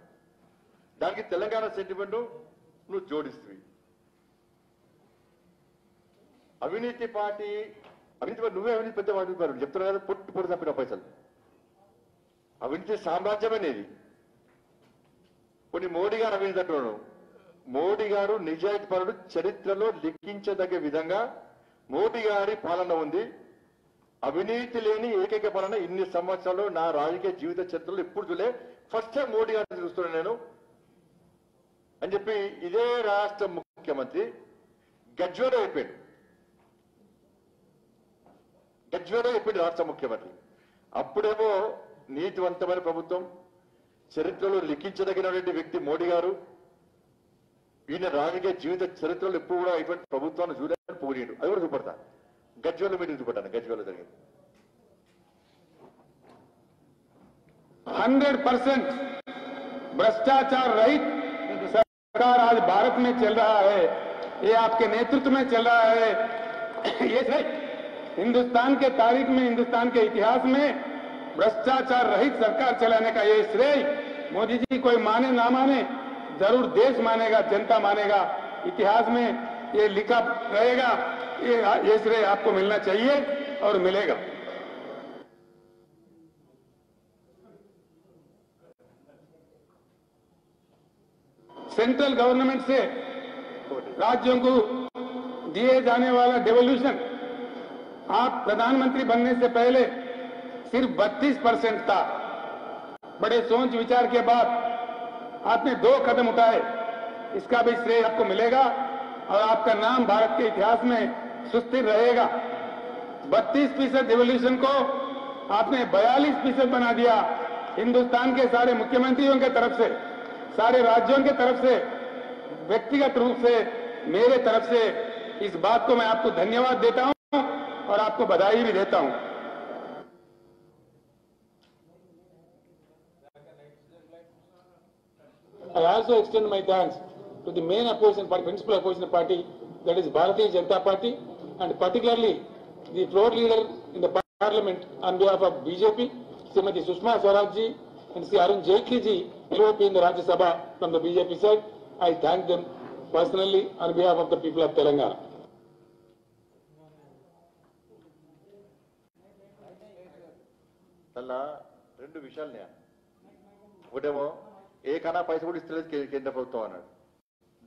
దానికి తెలంగాణ సెంటిమెంట్ నువ్వు జోడిస్తుంది. అవినీతి పార్టీ నువ్వే అవినీతి పెద్ద వాడు చెప్తున్నా కదా, పొట్టు తప్పిన పైసలు అవినీతి సామ్రాజ్యమనేది. కొన్ని మోడీ గారు అవినీతి అంటున్నాడు. మోడీ గారు నిజాయితీ పరుడు, చరిత్రలో లెక్కించదగ్గ విధంగా మోడీ గారి పాలన ఉంది. అవినీతి లేని ఏకైక పాలన ఇన్ని సంవత్సరాలు నా రాజకీయ జీవిత చరిత్రలో ఎప్పుడు చూలే, ఫస్ట్ టైం మోడీ గారిని చూస్తున్నాను నేను అని చెప్పి ఇదే రాష్ట్ర ముఖ్యమంత్రి గజ్వేల్ అయిపోయాడు. రాష్ట్ర ముఖ్యమంత్రి అప్పుడేమో నీతివంతమైన ప్రభుత్వం, చరిత్రలో లిఖించదగినటువంటి వ్యక్తి మోడీ గారు. ఈయన రాజకీయ జీవిత చరిత్రలో ఎప్పుడు కూడా ఇటువంటి ప్రభుత్వాన్ని చూడని పోనీడు. అది కూడా చూపడతా, గజ్వేల్ మీటింగ్ చూపడతాను, గజ్వేల్ జరిగింది. 100% भ्रष्टाचार रहित सरकार आज भारत में चल रहा है, ये आपके नेतृत्व में चल रहा है। ये हिंदुस्तान के तारीख में, हिंदुस्तान के इतिहास में भ्रष्टाचार रहित सरकार चलाने का ये श्रेय मोदी जी कोई माने ना माने, जरूर देश मानेगा, जनता मानेगा, इतिहास में ये लिखा रहेगा। ये श्रेय आपको मिलना चाहिए और मिलेगा। सेंट्रल गवर्नमेंट से राज्यों को दिए जाने वाला डेवोल्यूशन आप प्रधानमंत्री बनने से पहले सिर्फ 32% था। बड़े सोच विचार के बाद आपने 2 कदम उठाए, इसका भी श्रेय आपको मिलेगा और आपका नाम भारत के इतिहास में सुस्थिर रहेगा। 32% डेवोल्यूशन को आपने 42% बना दिया। हिंदुस्तान के सारे मुख्यमंत्रियों के तरफ से, सारे राज्यों के तरफ से, व्यक्तिगत रूप से, मेरे तरफ से इस बात को मैं आपको धन्यवाद देता हूं और आपको बधाई भी देता हूं। I also extend my thanks to the main opposition party, principal opposition party, that is Bharatiya Janata Party, and particularly the floor leader in the parliament on behalf of BJP, Srimati Sushma Swaraj ji and Sri Arun Jaitley ji, LOP in the Rajya Sabha from the BJP side. I thank them personally on behalf of the people of Telangana. అలా 2 విషయాలు ఒకటేమో ఏ కన్నా పైస కూడా ఇస్తలేదు కేంద్ర ప్రభుత్వం అన్నాడు.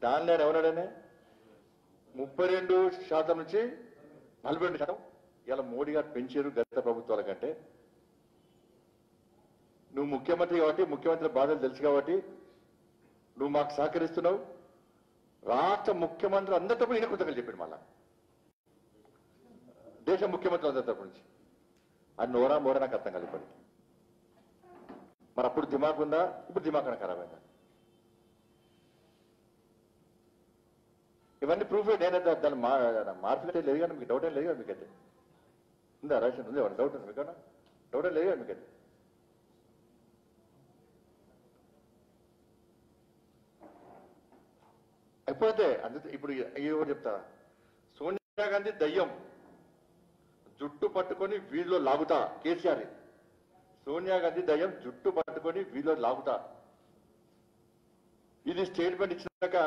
దానిలో ఎవరాడనే 32% నుంచి 42%. ఇలా మోడీ గారు పెంచారు గత ప్రభుత్వాల కంటే. నువ్వు ముఖ్యమంత్రి కాబట్టి, ముఖ్యమంత్రి బాధలు తెలుసు కాబట్టి నువ్వు మాకు సహకరిస్తున్నావు. రాష్ట్ర ముఖ్యమంత్రి అందరి తరపున ఈయన కృతజ్ఞతలు చెప్పాడు. మళ్ళా దేశ ముఖ్యమంత్రి అందరి తరపు నుంచి అది నోరా మోరా నాకు అర్థం కాదు ఇప్పటికి. మరి అప్పుడు దిమాగ్ ఉందా, ఇప్పుడు దిమాగ్ ఖరాబ్ అయిందా? ఇవన్నీ ప్రూఫ్ నేనైతే దాన్ని మార్పులు లేదు కానీ మీకు డౌట్ ఏం లేదు కదా మీకైతే? ఉందా రాజన్? ఉంది ఏమన్నా డౌట్ ఉంది మీకన్నా? డౌట్ ఏం లేదు కదా మీకైతే? అయిపోతే అందుకే ఇప్పుడు ఎవరు చెప్తా, సోనియా గాంధీ దయ్యం జుట్టు పట్టుకొని వీధిలో లాగుతా. కేసీఆర్ సోనియా గాంధీ దయ్యం జుట్టు పట్టుకొని వీధిలో లాగుతా. ఇది స్టేట్మెంట్ ఇచ్చినాక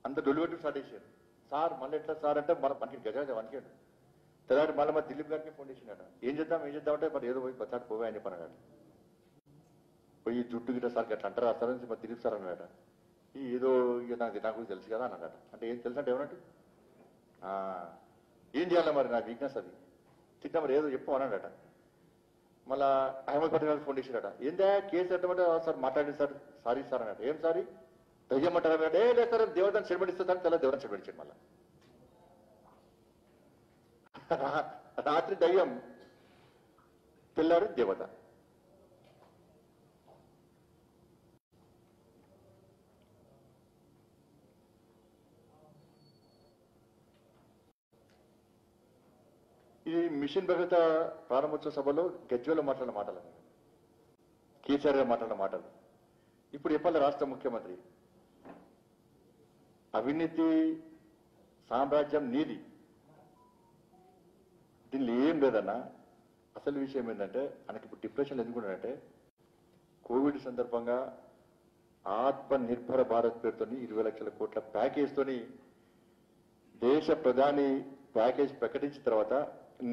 అంత డొలివెట్టు స్టార్ట్ చేశారు. సార్ మళ్ళీ ఎట్లా సార్ అంటే మనకి గజ వనికాడు. తెల్లారి మళ్ళీ మా దిలీప్ గారికి ఫోన్ చేసినాడు. ఏం చేద్దాం అంటే మరి ఏదో పోయి బచ్చాడు పోవే అని చెప్పన్నాడు. పోయి జుట్టు గిట్ట సార్ అట్లా అంటారా సార్ అని మరి దిలీప్ సార్ అన్నాడట. ఏదో ఇక నాకు తెలుసు కదా అన్నాడట. అంటే ఏం తెలుసు అంటే ఏమన్నట్టు ఏం చేయాలి మరి నా వీక్నెస్ అది తిట్టా మరి ఏదో చెప్పు అన్నాడట. మళ్ళా అహ్మద్ పటేల్ గారికి ఫోన్ చేసినట. ఏందా కేసు అంటే సార్ మాట్లాడింది సార్, సారీ సార్ అన్నట్టు. ఏం సారీ దయ్యం అంటారా అంటే ఏ లేదు సార్ దేవతను చెడబడిస్తాను తెల్ల దేవతను చెడబడిచాడు. మళ్ళా రాత్రి దయ్యం, తెల్లారి దేవత. ఇది మిషన్ భగత ప్రారంభోత్సవ సభలో గజ్వేలో మాట్లాడిన మాటలు, కేసీఆర్ గారు మాట్లాడిన మాటలు ఇప్పుడు చెప్పాలి. రాష్ట్ర ముఖ్యమంత్రి అవినీతి సామ్రాజ్యం నీది, దీనిలో ఏం లేదన్నా. అసలు విషయం ఏంటంటే ఆయనకి ఇప్పుడు డిప్రెషన్ ఎందుకుంటాడంటే కోవిడ్ సందర్భంగా ఆత్మ నిర్భర భారత్ పేరుతో 20 లక్షల కోట్ల ప్యాకేజ్తోని దేశ ప్రధాని ప్యాకేజ్ ప్రకటించిన తర్వాత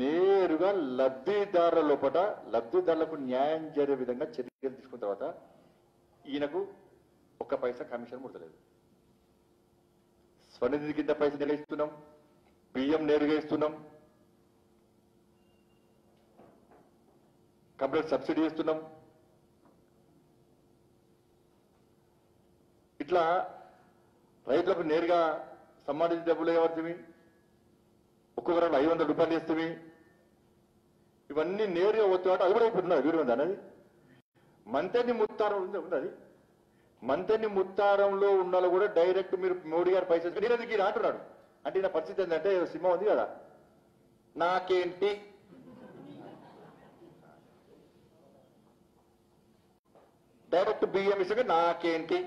నేరుగా లబ్ధిదారుల లోపల లబ్ధిదారులకు న్యాయం జరిగే విధంగా చర్యలు తీసుకున్న తర్వాత ఈయనకు 1 పైసా కమిషన్ ముడతలేదు. స్వనిధి కింద పైసలు నేరుగా ఇస్తున్నాం, బియ్యం నేరుగా ఇస్తున్నాం, కంప్లీట్ సబ్సిడీ ఇస్తున్నాం. ఇట్లా రైతులకు నేరుగా సంబంధించిన డబ్బులు ఏమవుతుంది, ఒక్కొక్కరు 500 రూపాయలు ఇస్తుంది. ఇవన్నీ నేరుగా వస్తామంటే అది కూడా అయిపోతున్నారు. వీడు ఉంది అనేది మంతెన్ని ముత్తారం ఉంది. అది మంతెన్ని ముత్తారంలో ఉన్న కూడా డైరెక్ట్ మీరు మోడీ గారు పైసలు నేనది గీర అంటున్నాడు. అంటే నా పరిస్థితి ఏంటంటే సినిమా ఉంది కదా, నాకేంటి డైరెక్ట్ బియ్యం ఇసుక నాకేంటి,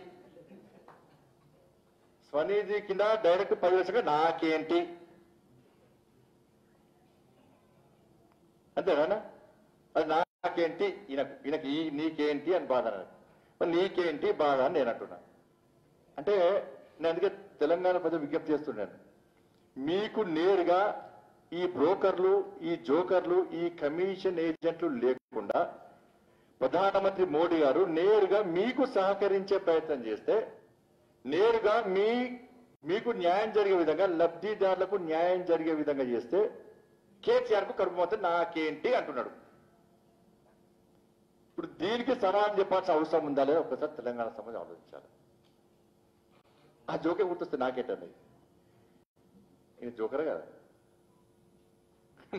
స్వనిధి కింద డైరెక్ట్ 10 ఇసుక నాకేంటి అంతేనా? అది నాకేంటి, ఈయనకి నీకేంటి అని బాధ అన్నది. మరి నీకేంటి బాధ అని నేను అంటున్నా. అంటే నేను అందుకే తెలంగాణ ప్రజలు విజ్ఞప్తి చేస్తున్నాను, మీకు నేరుగా ఈ బ్రోకర్లు, ఈ జోకర్లు, ఈ కమిషన్ ఏజెంట్లు లేకుండా ప్రధానమంత్రి మోడీ గారు నేరుగా మీకు సహకరించే ప్రయత్నం చేస్తే, నేరుగా మీకు న్యాయం జరిగే విధంగా, లబ్ధిదారులకు న్యాయం జరిగే విధంగా చేస్తే కేసీఆర్ కు కడుపు మొత్తం నాకేంటి అంటున్నాడు. ఇప్పుడు దీనికి సమాధానం చెప్పాల్సిన అవసరం ఉందా లేదా ఒకసారి తెలంగాణ సమాజం ఆలోచించాలి. ఆ జోకే గుర్తొస్తే నాకేంటండి, ఇది జోకరే కదా.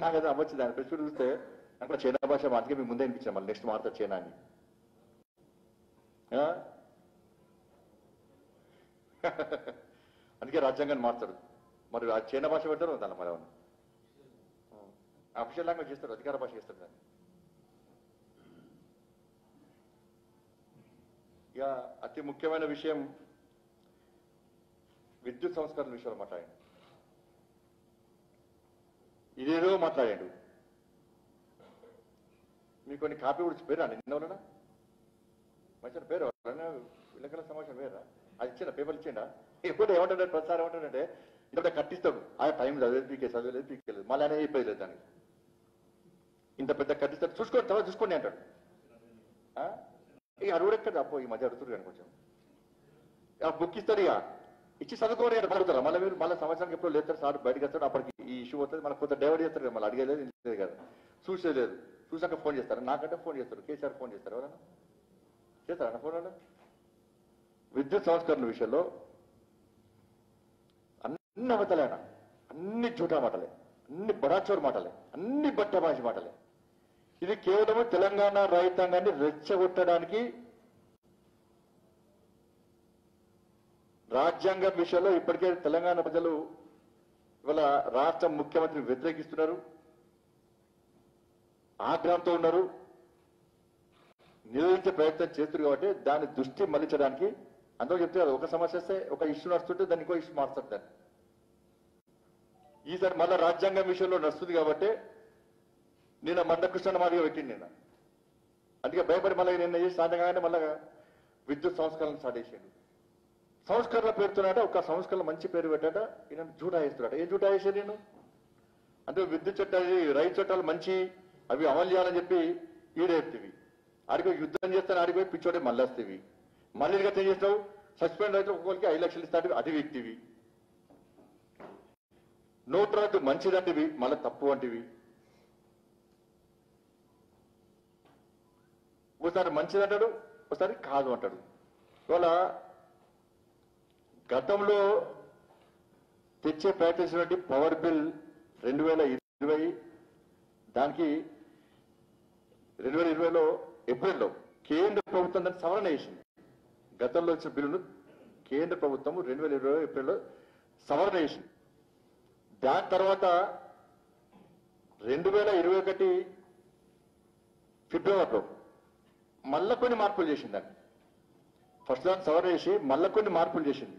నాకైతే అమ్మొచ్చింది ఆయన ప్రశ్న చూస్తే అక్కడ చైనా భాష అందుకే మేము ముందే అనిపించాం, మళ్ళీ నెక్స్ట్ మాట్లాడు చైనా అని. అందుకే రాజ్యాంగాన్ని మార్చారు. మరి ఆ చైనా భాష పెడతారు దాన్ని మరి అవును అఫీషియల్ లాంగ్వేజ్ చేస్తారు, అధికార భాష చేస్తారు దాన్ని. ఇక అతి ముఖ్యమైన విషయం విద్యుత్ సంస్కరణ విషయంలో మాట్లాడండి. ఇదేదో మాట్లాడాడు. మీకు కొన్ని కాపీ కూడా పేరా నిన్నవరనా మంచి పేరు విలేకరుల సమావేశం వేరా అది ఇచ్చిండా, పేపర్లు ఇచ్చిండా? ఎప్పుడు ఏమంటాడు ప్రతిసారి ఏమంటాడంటే ఇంత కట్టిస్తాడు, ఆ టైం చదివేది పీకేలేదు, మళ్ళీ ఆయన అయిపోయలేదు దానికి. ఇంత పెద్ద కట్టిస్తాడు, చూసుకోండి తర్వాత చూసుకోండి అంటాడు. ఇక అడుగుడెక్కడ అప్పో ఈ మధ్య అడుగుతారు కానీ కొంచెం ఆ బుక్ ఇస్తాడు, ఇక ఇచ్చి చదువుకోండి అంటే అడుగుతారా మళ్ళీ మీరు మళ్ళీ సంవత్సరానికి ఎప్పుడు లేస్తారు సార్ బయటకు వస్తాడు, అప్పటికి ఈ ఇష్యూ అవుతుంది, మనకు కొంత డైవర్ట్ చేస్తారు కదా, మళ్ళీ అడిగేలేదు లేదు కదా, చూసేలేదు, చూసాక ఫోన్ చేస్తారు, నాకంటే ఫోన్ చేస్తారు, కేసీఆర్ ఫోన్ చేస్తారు, ఎవరన్నా చేస్తారా ఫోన్ అన్న. విద్యుత్ సంస్కరణ విషయంలో అన్ని అబద్ధాలేనా, అన్ని జూటా మాటలే, అన్ని బడాచోరు మాటలే, అన్ని బట్టబాజీ మాటలే. ఇది కేవలం తెలంగాణ రైతాంగాన్ని రెచ్చగొట్టడానికి, రాజ్యాంగం విషయంలో ఇప్పటికే తెలంగాణ ప్రజలు ఇవాళ రాష్ట్ర ముఖ్యమంత్రిని వ్యతిరేకిస్తున్నారు, ఆగ్రహంతో ఉన్నారు, నిరోధించే ప్రయత్నం చేస్తున్నారు. కాబట్టి దాని దృష్టి మళ్లించడానికి అందరూ చెప్తున్నారు, ఒక సమస్య వస్తే ఒక ఇష్యూ నడుస్తుంటే దాన్ని ఇంకో ఇష్యూ మారుస్తారు. దాన్ని ఈసారి మళ్ళా రాజ్యాంగం విషయంలో నడుస్తుంది కాబట్టి నిన్న మందకృష్ణ మాదిగా పెట్టింది నిన్న. అందుకే భయపడి మళ్ళీ నిన్న చేసి సాధంగానే మళ్ళా విద్యుత్ సంస్కరణ స్టార్ట్ చేసాడు. సంస్కరణ పేరుతున్నాట, ఒక సంస్కరణ మంచి పేరు పెట్టాట, ఈయన జూటా వేస్తున్నాడు. ఏం జూటా వేసాడు నేను అంటే విద్యుత్ చట్టాలు, రైతు చట్టాలు మంచి, అవి అమలు చేయాలని చెప్పి ఈడేపుతీవి, ఆడిపోయి యుద్ధం చేస్తాను, ఆడిపోయి పిచ్చోడే మళ్ళీ వస్తేవి, మళ్ళీ ఏం చేస్తావు, సస్పెండ్ రైతులు ఒక్కొక్కరికి 5 లక్షలు ఇస్తాడు, అది వ్యక్తివి, నోటు రద్దు మంచిదంటివి, మళ్ళీ తప్పు వంటివి. ఒకసారి మంచిదంటాడు, ఒకసారి కాదు అంటాడు. ఇవాళ గతంలో తెచ్చే ప్రయత్నించినటువంటి పవర్ బిల్ 2020, దానికి 2020లో ఏప్రిల్లో కేంద్ర ప్రభుత్వం దాన్ని సవరణ చేసింది. గతంలో వచ్చిన బిల్లును కేంద్ర ప్రభుత్వం 2020 ఏప్రిల్లో సవరణ చేసింది. దాని తర్వాత 2021 ఫిబ్రవరిలో మళ్ళా కొన్ని మార్పులు చేసింది. దాన్ని ఫస్ట్ దాన్ని సవరణ చేసి మళ్ళా కొన్ని మార్పులు చేసింది.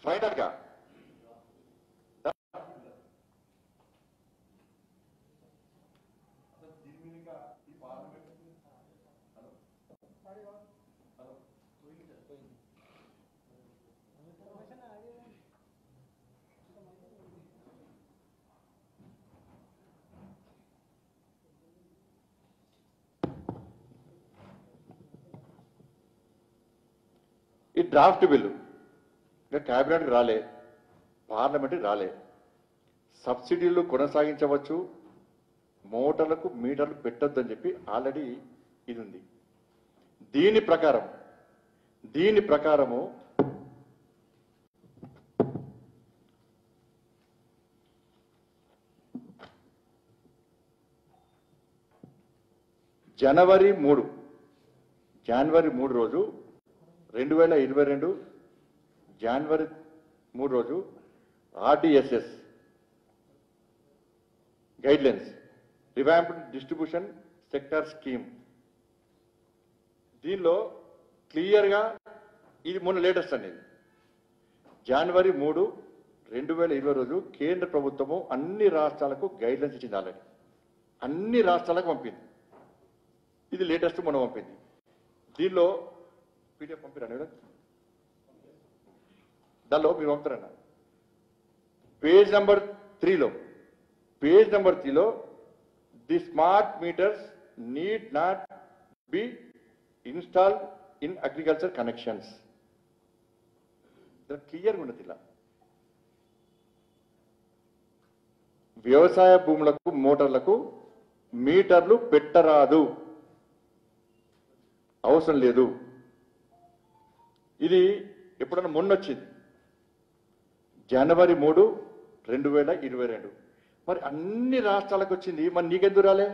ఫైనల్ గా ఈ డ్రాఫ్ట్ బిల్లు ఇంకా క్యాబినెట్కి రాలే, పార్లమెంట్కి రాలే. సబ్సిడీలు కొనసాగించవచ్చు, మోటార్లకు మీటర్లు పెట్టొద్దని చెప్పి ఆల్రెడీ ఇది ఉంది. దీని ప్రకారము జనవరి 3 రోజు 2022 జనవరి 3 రోజు RDSS guidelines, revamped distribution sector scheme, దీనిలో క్లియర్గా ఇది మొన్న లేటెస్ట్ అనేది జనవరి 3, 2020 రోజు కేంద్ర ప్రభుత్వము అన్ని రాష్ట్రాలకు గైడ్లైన్స్ ఇచ్చింది. ఆల్రెడీ అన్ని రాష్ట్రాలకు పంపింది. ఇది లేటెస్ట్ మొన్న పంపింది. దీనిలో పీడిఎఫ్ పంపిరండి, దానిలో మీరు పంపుతారన్న పేజ్ నంబర్ 3లో the smart meters need not be installed in agriculture connections. క్లియర్గా ఉన్నది. ఇలా వ్యవసాయ భూములకు మోటార్లకు మీటర్లు పెట్టరాదు, అవసరం లేదు. ఇది ఎప్పుడన్నా మొన్నొచ్చింది జనవరి 3, 2022. మరి అన్ని రాష్ట్రాలకు వచ్చింది, మరి నీకెందుకు రాలే?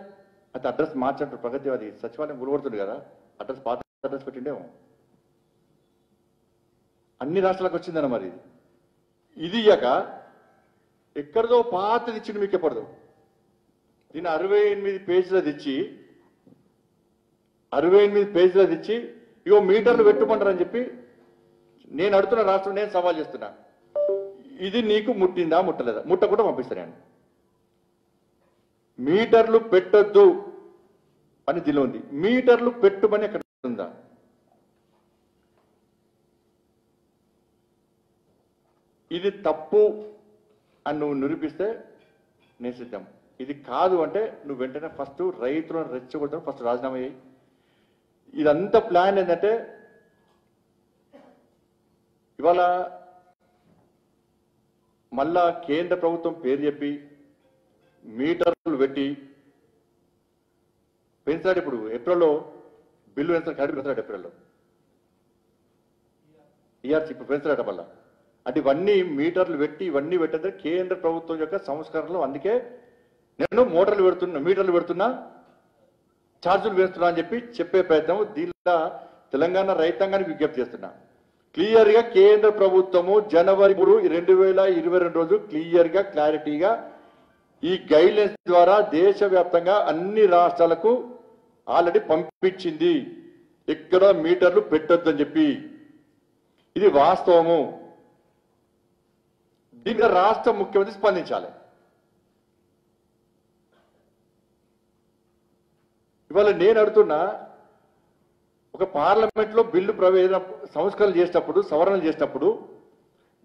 అయితే అడ్రస్ మార్చంటారు. ప్రగతి అది సచివాలయం గురపడుతుంది కదా, అడ్రస్ పాత అడ్రస్ పెట్టిండేమో. అన్ని రాష్ట్రాలకు వచ్చిందన్న మరి ఇది ఇయ్యక ఎక్కడిదో పాతది ఇచ్చింది మీకు ఎప్పటిదో. దీన్ని 68 పేజీలది ఇచ్చి ఇగో మీటర్లు పెట్టుకుంటారని చెప్పి నేను అడుగుతున్న రాష్ట్రం, నేను సవాల్ చేస్తున్నా, ఇది నీకు ముట్టిందా ముట్టలేదా? ముట్టకుండా పంపిస్తాను నేను. మీటర్లు పెట్టొద్దు అని దీనిలో ఉంది, మీటర్లు పెట్టుమని ఎక్కడ ఉందా? ఇది తప్పు అని నువ్వు నిరూపిస్తే నేను సిద్ధం. ఇది కాదు అంటే నువ్వు వెంటనే ఫస్ట్ రైతులను రెచ్చగొడతాను, ఫస్ట్ రాజీనామా చేయి. ఇదంతా ప్లాన్ ఏంటంటే ఇవాళ మళ్ళా కేంద్ర ప్రభుత్వం పేరు చెప్పి మీటర్లు పెట్టి పెంచాడు. ఇప్పుడు ఏప్రిల్లో బిల్లు పెంచాడు, కరెంట్ పెంచాడు ఏప్రిల్లో. ఈఆర్సీ ఇప్పుడు పెంచాడట మళ్ళా. అంటే ఇవన్నీ మీటర్లు పెట్టి ఇవన్నీ పెట్టేది కేంద్ర ప్రభుత్వం యొక్క సంస్కరణలు. అందుకే నేను మీటర్లు పెడుతున్నా, ఛార్జీలు వేస్తున్నా అని చెప్పే ప్రయత్నం. దీనిలో తెలంగాణ రైతాంగానికి విజ్ఞప్తి చేస్తున్నా, క్లియర్ గా కేంద్ర ప్రభుత్వము జనవరి 3, 2022 రోజు క్లియర్ గా క్లారిటీగా ఈ గైడ్ లైన్స్ ద్వారా దేశవ్యాప్తంగా అన్ని రాష్ట్రాలకు ఆల్రెడీ పంపించింది, ఎక్కడ మీటర్లు పెట్టొద్దని చెప్పి. ఇది వాస్తవము. దీనికి రాష్ట్ర ముఖ్యమంత్రి స్పందించాలి. ఇవాళ నేను అడుగుతున్నా, ఒక పార్లమెంట్ లో బిల్లు సంస్కరణలు చేసేటప్పుడు, సవరణలు చేసేటప్పుడు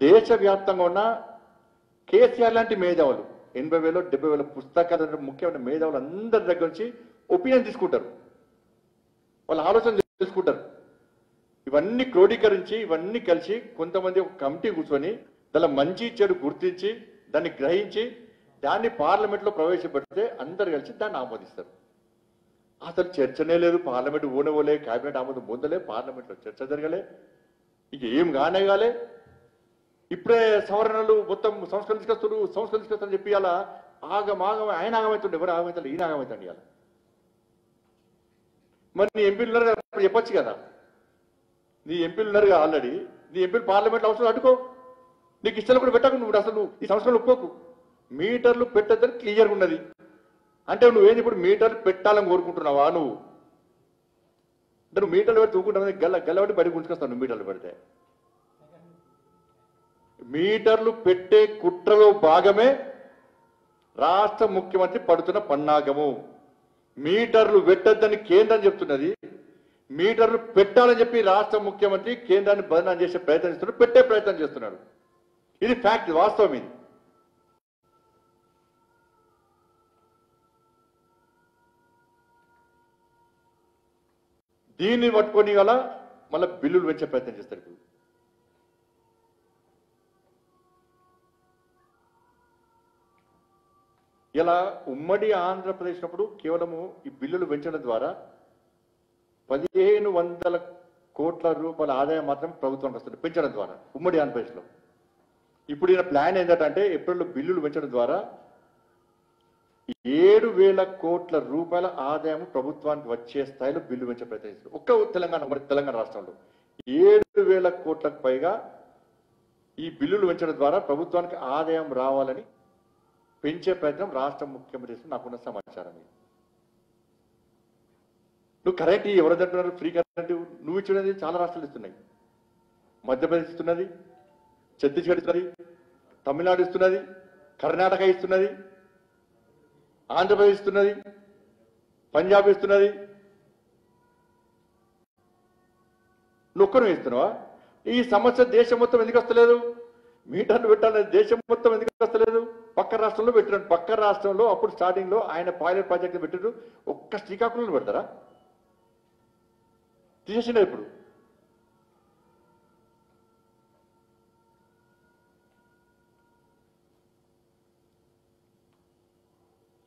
దేశవ్యాప్తంగా ఉన్న కేసీఆర్ లాంటి మేధావులు 80,000 70,000 పుస్తకాలు ముఖ్యమైన మేధావులు అందరి దగ్గర నుంచి ఒపీనియన్ తీసుకుంటారు, వాళ్ళ ఆలోచన తీసుకుంటారు. ఇవన్నీ క్రోడీకరించి ఇవన్నీ కలిసి కొంతమంది ఒక కమిటీ కూర్చొని దాని మంచి చెడు గుర్తించి దాన్ని గ్రహించి దాన్ని పార్లమెంట్ లో ప్రవేశపెడితే అందరు కలిసి దాన్ని ఆమోదిస్తారు. అసలు చర్చనే లేదు, పార్లమెంట్ ఊనవలే, కేబినెట్ ఆమోదం పొందలే, పార్లమెంట్ లో చర్చ జరగలే, ఇక ఏం కానేగాలే. ఇప్పుడే సవరణలు మొత్తం సంస్కరణ తీసుకొస్తారని చెప్పి అలా ఆయన ఆగమవుతుండే, ఎవరు ఆగమవుతాడు, ఈయన ఆగమవుతాడు. ఇవాళ మరి నీ ఎంపీలు ఉన్నారు కదా, చెప్పొచ్చు కదా, నీ ఎంపీలు ఉన్నారు కదా ఆల్రెడీ, నీ ఎంపీలు పార్లమెంట్ అవసరం అడ్డుకో, నీకు ఇష్టాలు కూడా పెట్టకు, నువ్వు అసలు ఈ సంస్కరణలు ఒప్పుకోకు. మీటర్లు పెట్టద్దని క్లియర్గా ఉన్నది. అంటే నువ్వేంది ఇప్పుడు మీటర్లు పెట్టాలని కోరుకుంటున్నావా? నువ్వు మీటర్లు పెట్టి తూకుంటావు, గల్లబట్టి బయటకు ఉంచుకొస్తావు. నువ్వు మీటర్లు పెడితే మీటర్లు పెట్టే కుట్రలో భాగమే రాష్ట్ర ముఖ్యమంత్రి పడుతున్న పన్నాగము. మీటర్లు పెట్టద్దని కేంద్రం చెప్తున్నది, మీటర్లు పెట్టాలని చెప్పి రాష్ట్ర ముఖ్యమంత్రి కేంద్రాన్ని బదనాం చేసే ప్రయత్నం చేస్తున్నాడు, పెట్టే ప్రయత్నం చేస్తున్నాడు. ఇది ఫ్యాక్ట్, వాస్తవం. ఇది దీన్ని పట్టుకొని గల మళ్ళీ బిల్లులు పెంచే ప్రయత్నం చేస్తారు. ఇప్పుడు ఇలా ఉమ్మడి ఆంధ్రప్రదేశ్ అప్పుడు కేవలము ఈ బిల్లులు పెంచడం ద్వారా 1,500 కోట్ల రూపాయల ఆదాయం మాత్రం ప్రభుత్వానికి వస్తుంది పెంచడం ద్వారా ఉమ్మడి ఆంధ్రప్రదేశ్లో. ఇప్పుడు ఈయన ప్లాన్ ఏంటంటే ఏప్రిల్లో బిల్లులు పెంచడం ద్వారా 7,000 కోట్ల రూపాయల ఆదాయం ప్రభుత్వానికి వచ్చే స్థాయిలో బిల్లు పెంచే ప్రయత్నం చేస్తారు. ఒక్క తెలంగాణ రాష్ట్రంలో 7,000 కోట్లకు పైగా ఈ బిల్లులు పెంచడం ద్వారా ప్రభుత్వానికి ఆదాయం రావాలని పెంచే ప్రయత్నం రాష్ట్ర ముఖ్యమంత్రి నాకున్న సమాచారం. నువ్వు కరెంట్ ఎవరంటున్నారు? ఫ్రీ కరెంట్ నువ్వు ఇచ్చినది చాలా రాష్ట్రాలు ఇస్తున్నాయి. మధ్యప్రదేశ్ ఇస్తున్నది, ఛత్తీస్గఢ్ ఇస్తున్నది, తమిళనాడు ఇస్తున్నది, కర్ణాటక ఇస్తున్నది, ఆంధ్రప్రదేశ్ ఇస్తున్నది, పంజాబ్ ఇస్తున్నది. నువ్వు ఒక్కరు ఇస్తున్నావా? ఈ సమస్య దేశం మొత్తం ఎందుకు వస్తలేదు? మీటర్లు పెట్టాలని దేశం మొత్తం ఎందుకు వస్తలేదు? పక్క రాష్ట్రంలో పెట్టారు. పక్క రాష్ట్రంలో అప్పుడు స్టార్టింగ్ లో ఆయన పైలట్ ప్రాజెక్ట్ పెట్టారు. ఒక్క శ్రీకాకుళంలో పెడతారా? తీసేసిన ఇప్పుడు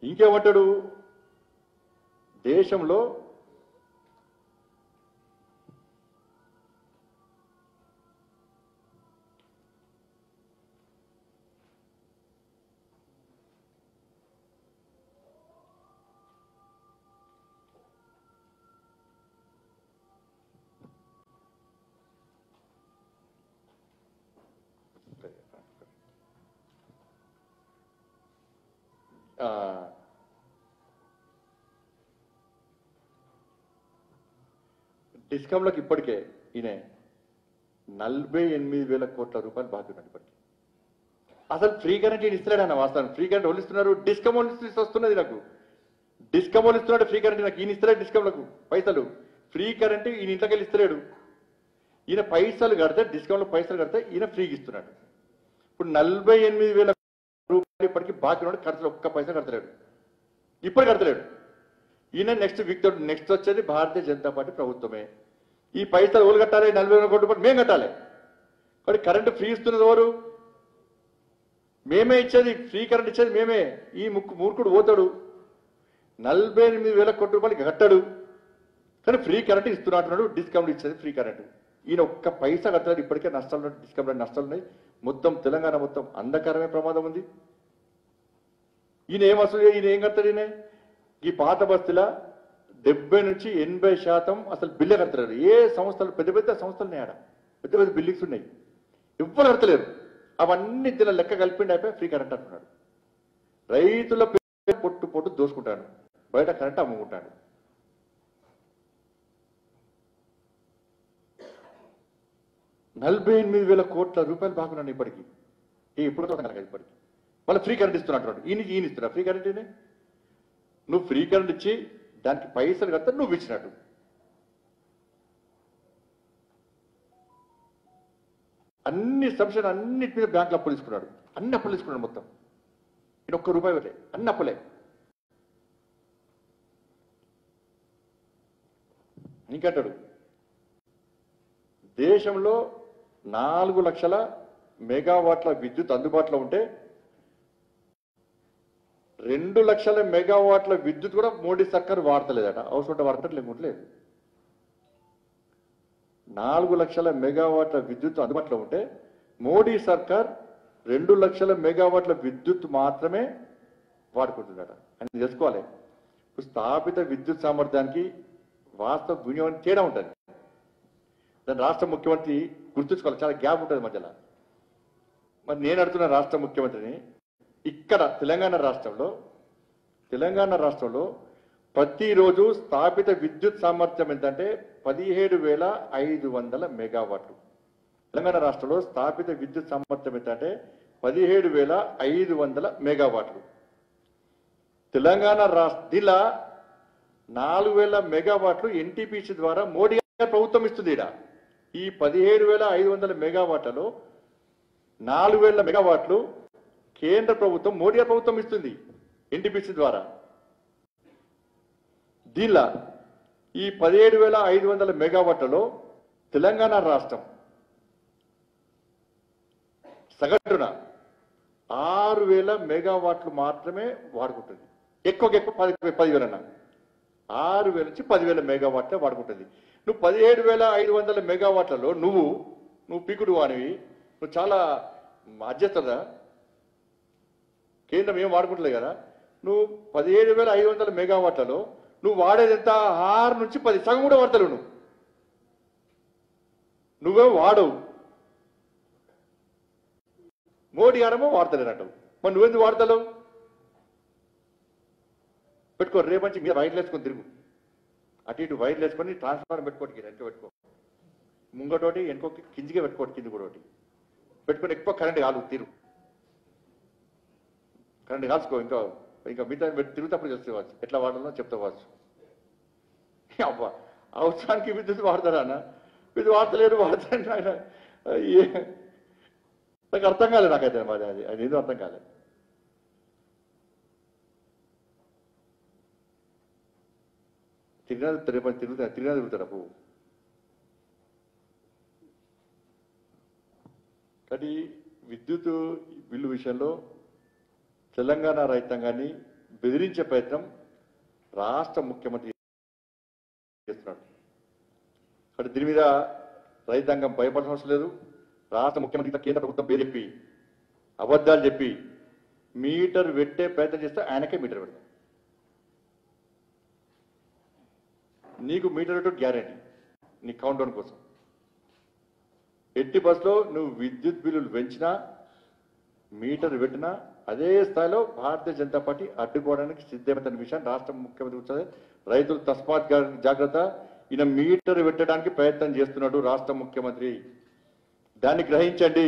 ఇంకేమంటాడు? దేశంలో డిస్కమ్లకు ఇప్పటికే ఈయన 48,000 కోట్ల రూపాయలు బాకీ ఉన్నాడు ఇప్పటికీ. అసలు ఫ్రీ కరెంట్ ఈయన ఇస్తున్నాడు అన్న వాస్తవం. ఫ్రీ కరెంట్ వాళ్ళు ఇస్తున్నారు, డిస్కమ్ వాళ్ళు వస్తున్నది నాకు. డిస్కమ్ వాళ్ళు ఇస్తున్నాడు ఫ్రీ కరెంట్, నాకు ఈయన ఇస్తున్నాడు డిస్కమ్లకు పైసలు. ఫ్రీ కరెంట్ ఈయన ఇంట్లోకి వెళ్ళి ఇస్తలేడు. ఈయన పైసలు కడితే, డిస్కమ్లో పైసలు కడితే ఈయన ఫ్రీకి ఇస్తున్నాడు. ఇప్పుడు 48,000 రూపాయలు ఇప్పటికీ బాకీ ఉన్నాడు, ఖర్చులు ఒక్క పైసలు కడతలేడు, ఇప్పుడు కడతలేడు. ఈయన నెక్స్ట్ వచ్చేది భారతీయ జనతా పార్టీ ప్రభుత్వమే. ఈ పైసలు ఎవరు కట్టాలి? 40,000 కోట్ల రూపాయలు మేము కట్టాలి. కానీ కరెంటు ఫ్రీ ఇస్తున్నది ఎవరు? మేమే ఇచ్చేది, ఫ్రీ కరెంట్ ఇచ్చేది మేమే. ఈ మూర్ఖుడు పోతాడు 48,000 కోట్ల రూపాయలకి కట్టాడు, కానీ ఫ్రీ కరెంట్ ఇస్తున్నట్టున్నాడు. డిస్కౌంట్ ఇచ్చేది ఫ్రీ కరెంట్. ఈయన ఒక్క పైసా కట్టాడు. ఇప్పటికే నష్టాలు ఉన్నాయి, డిస్కౌంట్ నష్టాలు ఉన్నాయి. మొత్తం తెలంగాణ మొత్తం అంధకారమే ప్రమాదం ఉంది. ఈయన ఏం అసలు ఈయన ఏం కడతాడు? ఈయన ఈ పాత బస్తీల 70 నుంచి 80% అసలు బిల్లు కడతలేరు. ఏ సంస్థలు, పెద్ద పెద్ద సంస్థలు ఉన్నాయి, ఆడ పెద్ద పెద్ద బిల్డింగ్స్ ఉన్నాయి, ఎవ్వరు కడతలేరు. అవన్నీ దీని లెక్క కలిపిండి అయిపోయి ఫ్రీ కరెంట్ అంటున్నాడు. రైతుల పొట్టు దోసుకుంటాడు, బయట కరెంట్ అమ్ముకుంటాడు. $48,000 కోట్ల రూపాయలు బాగున్నాడు ఇప్పటికీ. ఇప్పుడు ఇప్పటికి మళ్ళీ ఫ్రీ కరెంట్ ఇస్తున్నట్టు ఈయన ఇస్తున్నా ఫ్రీ కరెంట్. నువ్వు ఫ్రీ కరెంట్ ఇచ్చి దానికి పైసలు కడితే నువ్వు ఇచ్చినట్టు. అన్ని సబ్సిడీ అన్నిటి మీద బ్యాంకులు అప్పులు తీసుకున్నాడు, అన్ని అప్పులు తీసుకున్నాడు మొత్తం. ఇది ఒక్క రూపాయి పెట్టే, అన్ని అప్పులే. ఇంకంటాడు దేశంలో 4 లక్షల మెగావాట్ల విద్యుత్ అందుబాటులో ఉంటే 2 లక్షల మెగావాట్ల విద్యుత్ కూడా మోడీ సర్కారు వాడతలేదట. అవసరం వాడటం లేకుంటలేదు. 4 లక్షల మెగావాట్ల విద్యుత్ అందుబాటులో ఉంటే మోడీ సర్కార్ 2 లక్షల మెగావాట్ల విద్యుత్ మాత్రమే వాడుకుంటుందట అని తెలుసుకోవాలి. ఇప్పుడు స్థాపిత విద్యుత్ సామర్థ్యానికి వాస్తవ వినియోగం తేడా ఉంటుంది. దాని రాష్ట్ర ముఖ్యమంత్రి గుర్తుంచుకోవాలి, చాలా గ్యాప్ ఉంటుంది మధ్యలో. మరి నేను అడుగుతున్న రాష్ట్ర ముఖ్యమంత్రిని, ఇక్కడ తెలంగాణ రాష్ట్రంలో ప్రతిరోజు స్థాపిత విద్యుత్ సామర్థ్యం ఎంతంటే 17,500 మెగావాట్లు. తెలంగాణ రాష్ట్రంలో స్థాపిత విద్యుత్ సామర్థ్యం ఎంతంటే 17,500 మెగావాట్లు. తెలంగాణ దీనిలో 4,000 మెగావాట్లు ఎన్టీపీసీ ద్వారా మోడీ ప్రభుత్వం ఇస్తుంది. ఈ 17,500 మెగావాట్లలో 4,000 మెగావాట్లు కేంద్ర ప్రభుత్వం, మోడీ ప్రభుత్వం ఇస్తుంది ఎన్టీపీసీ ద్వారా. దీనిలో ఈ 17,500 మెగావాట్లలో తెలంగాణ రాష్ట్రం సగటున 6,000 మెగావాట్లు మాత్రమే వాడుకుంటుంది. ఎక్కువ 10,000 అన్నా, 6,000 నుంచి 10,000 మెగావాట్లే వాడుకుంటుంది. నువ్వు 17,500 మెగావాట్లలో నువ్వు పీకుడు వానివి, నువ్వు చాలా అధ్యక్షదా, కేంద్రం ఏం వాడుకుంటలేదు కదా. నువ్వు 17,500 మెగావాట్లలో నువ్వు వాడేది ఎంత? 6 నుంచి 10, సగం కూడా వాడతలేవు. నువ్వే వాడవు, మోడీ ఆడమో వాడతలేనంటావు. మరి నువ్వెందుకు వాడతలేవు? పెట్టుకో, రేపంచి మీద వైర్లు వేసుకొని తిరుగు, అటు ఇటు వైర్లు వేసుకొని ట్రాన్స్ఫార్మర్ పెట్టుకోటి, వెనక పెట్టుకో, ముంగటోటి వెనుకోటి, కిందికే పెట్టుకోటి, కింది కూడా ఒకటి పెట్టుకొని ఎక్కువ కరెంట్ కాదు తిరుగు, కరెంట్ కాల్చుకో. ఇంకా మిగతా తిరుగుతప్పుడు చేస్తేవచ్చు, ఎట్లా వాడాలో చెప్తావచ్చు. అబ్బా, అవసరానికి విద్యుత్ వాడతారా అన్న? విద్యుత్ వాడతలేరు, వాడతాను. నాకు అర్థం కాలేదు, నాకైతే మరి అది ఏదో అర్థం కాలేదు. తిరుగుతాడు అప్పు. కానీ విద్యుత్ బిల్లు విషయంలో తెలంగాణ రైతాంగాన్ని బెదిరించే ప్రయత్నం రాష్ట్ర ముఖ్యమంత్రి చేస్తున్నాడు. కాబట్టి దీని మీద రైతాంగం భయపడాల్సిన అవసరం లేదు. రాష్ట్ర ముఖ్యమంత్రి కేంద్ర ప్రభుత్వం పేరు చెప్పి అబద్ధాలు చెప్పి మీటర్ పెట్టే ప్రయత్నం చేస్తే ఆయనకే మీటర్ పెడతాం. నీకు మీటర్ పెట్టు గ్యారెంటీ నీ కౌంట్ డౌన్ కోసం. ఎట్టి బస్సులో నువ్వు విద్యుత్ బిల్లులు పెంచినా మీటర్ పెట్టినా అదే స్థాయిలో భారతీయ జనతా పార్టీ అడ్డుకోవడానికి సిద్ధమైన విషయాన్ని రాష్ట్ర ముఖ్యమంత్రి వచ్చే రైతులు తస్మాత్ జాగ్రత్త. ఈయన మీటర్ పెట్టడానికి ప్రయత్నం చేస్తున్నాడు రాష్ట్ర ముఖ్యమంత్రి. దాన్ని గ్రహించండి.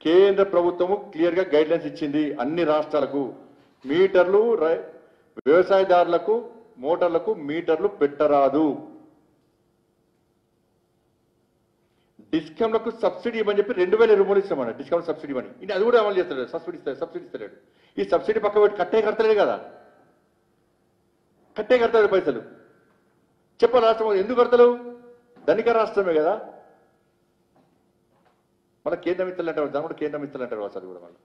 కేంద్ర ప్రభుత్వము క్లియర్ గా గైడ్ లైన్స్ ఇచ్చింది అన్ని రాష్ట్రాలకు. మీటర్లు వ్యవసాయదారులకు మోటార్లకు మీటర్లు పెట్టరాదు. డిస్కౌంట్లకు సబ్సిడీ ఇవ్వని చెప్పి 2023 ఇస్తామన్న డిస్కౌంట్ సబ్సిడీ ఇవ్వని. ఇది అది కూడా అమలు చేస్తాడు. సబ్సిడీ ఇస్తలేడు. ఈ సబ్సిడీ పక్క పెట్టి కట్టే కడతలేదు కదా, కట్టే కడతాడు పైసలు. చెప్పాలి రాష్ట్రం ఎందుకు కడతలు? ధనిక రాష్ట్రమే కదా. మళ్ళీ కేంద్రం ఇస్తలేంటారు, దాని కూడా కేంద్రం ఇస్తలేంటారు అసలు కూడా వాళ్ళు.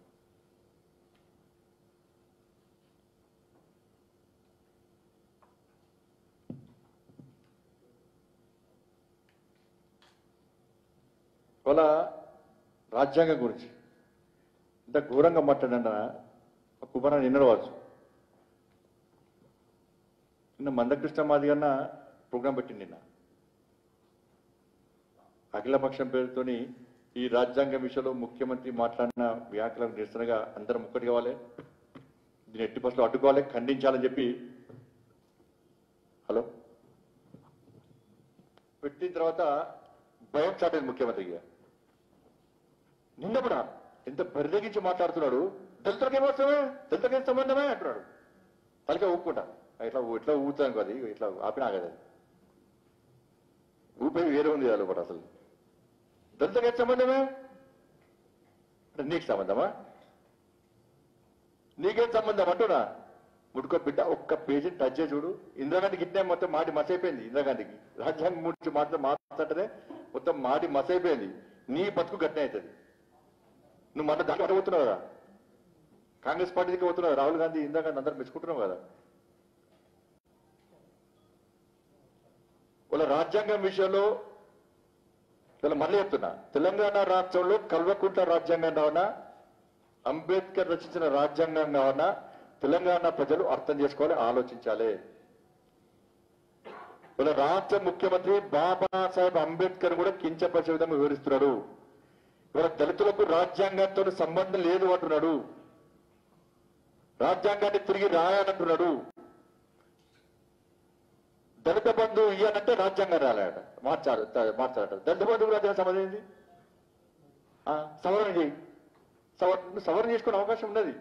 వాళ్ళ రాజ్యాంగం గురించి ఇంత ఘోరంగా మాట్లాడిన కుమారా నిన్నడవచ్చు. నిన్న మందకృష్ణ మాదిగన్న ప్రోగ్రాం పెట్టింది. నిన్న అఖిలపక్షం పేరుతోని ఈ రాజ్యాంగం విషయంలో ముఖ్యమంత్రి మాట్లాడిన వ్యాఖ్యలకు నిరసనగా అందరం ఒక్కటి కావాలి, దీన్ని ఎట్టి బస్సులో అడ్డుకోవాలి, ఖండించాలని చెప్పి హలో పెట్టిన తర్వాత భయం చాటేది ముఖ్యమంత్రికి. నిన్న కూడా ఎంత బరిదగించి మాట్లాడుతున్నాడు. దళితులకి ఏమొస్తామే, దళితులకి ఏం సంబంధమే అంటున్నాడు. తలకే ఊపుకుంటా ఇట్లా ఊపుతాను అది ఇట్లా ఆపినా కదా, ఊపేది వేరే ఉంది కదా లోపల. అసలు దళితులకి ఏం సంబంధమే అంటే నీకు సంబంధమా, నీకేం సంబంధం అంటున్నా. ముడుకో బిడ్డ ఒక్క పేజీ టచ్ చేసి చూడు. ఇందిరాగాంధీకి ఇట్నే మొత్తం మాటి మసైపోయింది. ఇందిరాగాంధీకి రాజ్యాంగం గురించి మాట్లాడితే మొత్తం మాటి మసైపోయింది. నీ బతుకు గట్నే అవుతుంది. నువ్వు మళ్ళీ దాంట్లో పోతున్నావు కదా, కాంగ్రెస్ పార్టీకి పోతున్నావు. రాహుల్ గాంధీ ఇందిరాగాంధీ అందరూ మెచ్చుకుంటున్నావు కదా. వాళ్ళ రాజ్యాంగం విషయంలో ఇలా మళ్ళీ చెప్తున్నా, తెలంగాణ రాష్ట్రంలో కల్వకుంట్ల రాజ్యాంగం కావనా, అంబేద్కర్ రచించిన రాజ్యాంగం కావనా తెలంగాణ ప్రజలు అర్థం చేసుకోవాలి, ఆలోచించాలి. వాళ్ళ రాష్ట్ర ముఖ్యమంత్రి బాబాసాహెబ్ అంబేద్కర్ కూడా కించపరిచే విధంగా వివరిస్తున్నాడు. ఇవాళ దళితులకు రాజ్యాంగంతో సంబంధం లేదు అంటున్నాడు. రాజ్యాంగాన్ని తిరిగి రాయాలంటున్నాడు. దళిత బంధు ఇయ్యాలంటే రాజ్యాంగం రాయాలట, మార్చాలట. దళిత బంధువు రాజ్యాంగం సంబంధం ఏంది? సవరణ చేయి. సవరణ చేసుకునే అవకాశం ఉన్నది.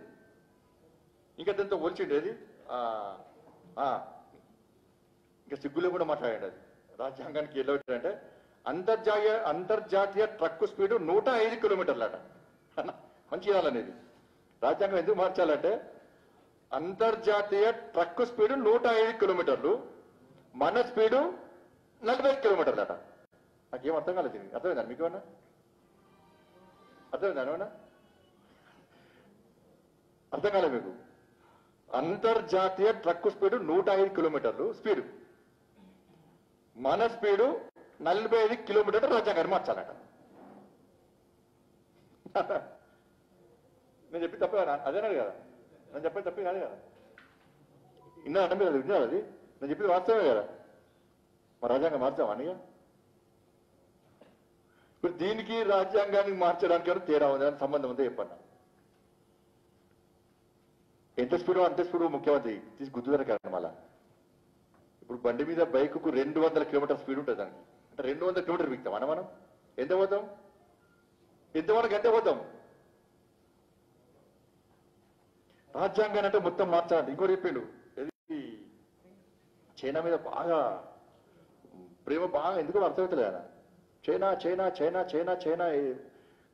ఇంకా దాంతో పోల్చిండేది ఇంకా సిగ్గులో కూడా మాట్లాడండి. అది రాజ్యాంగానికి ఎలా అంటే అంతర్జాతీయ ట్రక్కు స్పీడు 105 కిలోమీటర్లట. మంచి ఇవ్వాలనేది రాజ్యాంగం ఎందుకు మార్చాలంటే అంతర్జాతీయ ట్రక్కు స్పీడు 105 కిలోమీటర్లు, మన స్పీడు 40 కిలోమీటర్లట. నాకేం అర్థం కాలేదు. అర్థమైందా మీకు? ఏమన్నా అర్థమైందా? ఏమన్నా అర్థం కాలేదు మీకు? అంతర్జాతీయ ట్రక్కు స్పీడు 105 కిలోమీటర్లు స్పీడు, మన స్పీడు 45 కిలోమీటర్లు. రాజ్యాంగాన్ని మార్చాలట. నేను చెప్పి తప్ప అదేనాడు కదా, నేను చెప్పేది తప్పి కాదు కదా. విన్నారా మీరు? విన్నారు అది నేను చెప్పింది వాస్తవమే కదా. మా రాజ్యాంగం మార్చామా అని? ఇప్పుడు దీనికి రాజ్యాంగాన్ని మార్చడానికి తేడా ఉంది, అని సంబంధం ఉందో చెప్పన్నా. ఎంత స్పీడు అంతే స్పీడు ముఖ్యమంత్రి తీసి గుద్దుదర కారణం. మళ్ళా ఇప్పుడు బండి మీద బైకుకు 200 కిలోమీటర్ స్పీడ్ ఉంటుంది దానికి. అంటే 200 కిలోమీటర్ బిగుతాం అన్న మనం. ఎంత పోతాం? ఎంతవరకు ఎంత పోతాం? రాజ్యాంగాన్ని అంటే మొత్తం మార్చాలి. ఇంకోటి చెప్పిండు, చైనా మీద బాగా ప్రేమ బాగా ఎందుకు అర్థమవుతలేదు ఆయన. China China China China China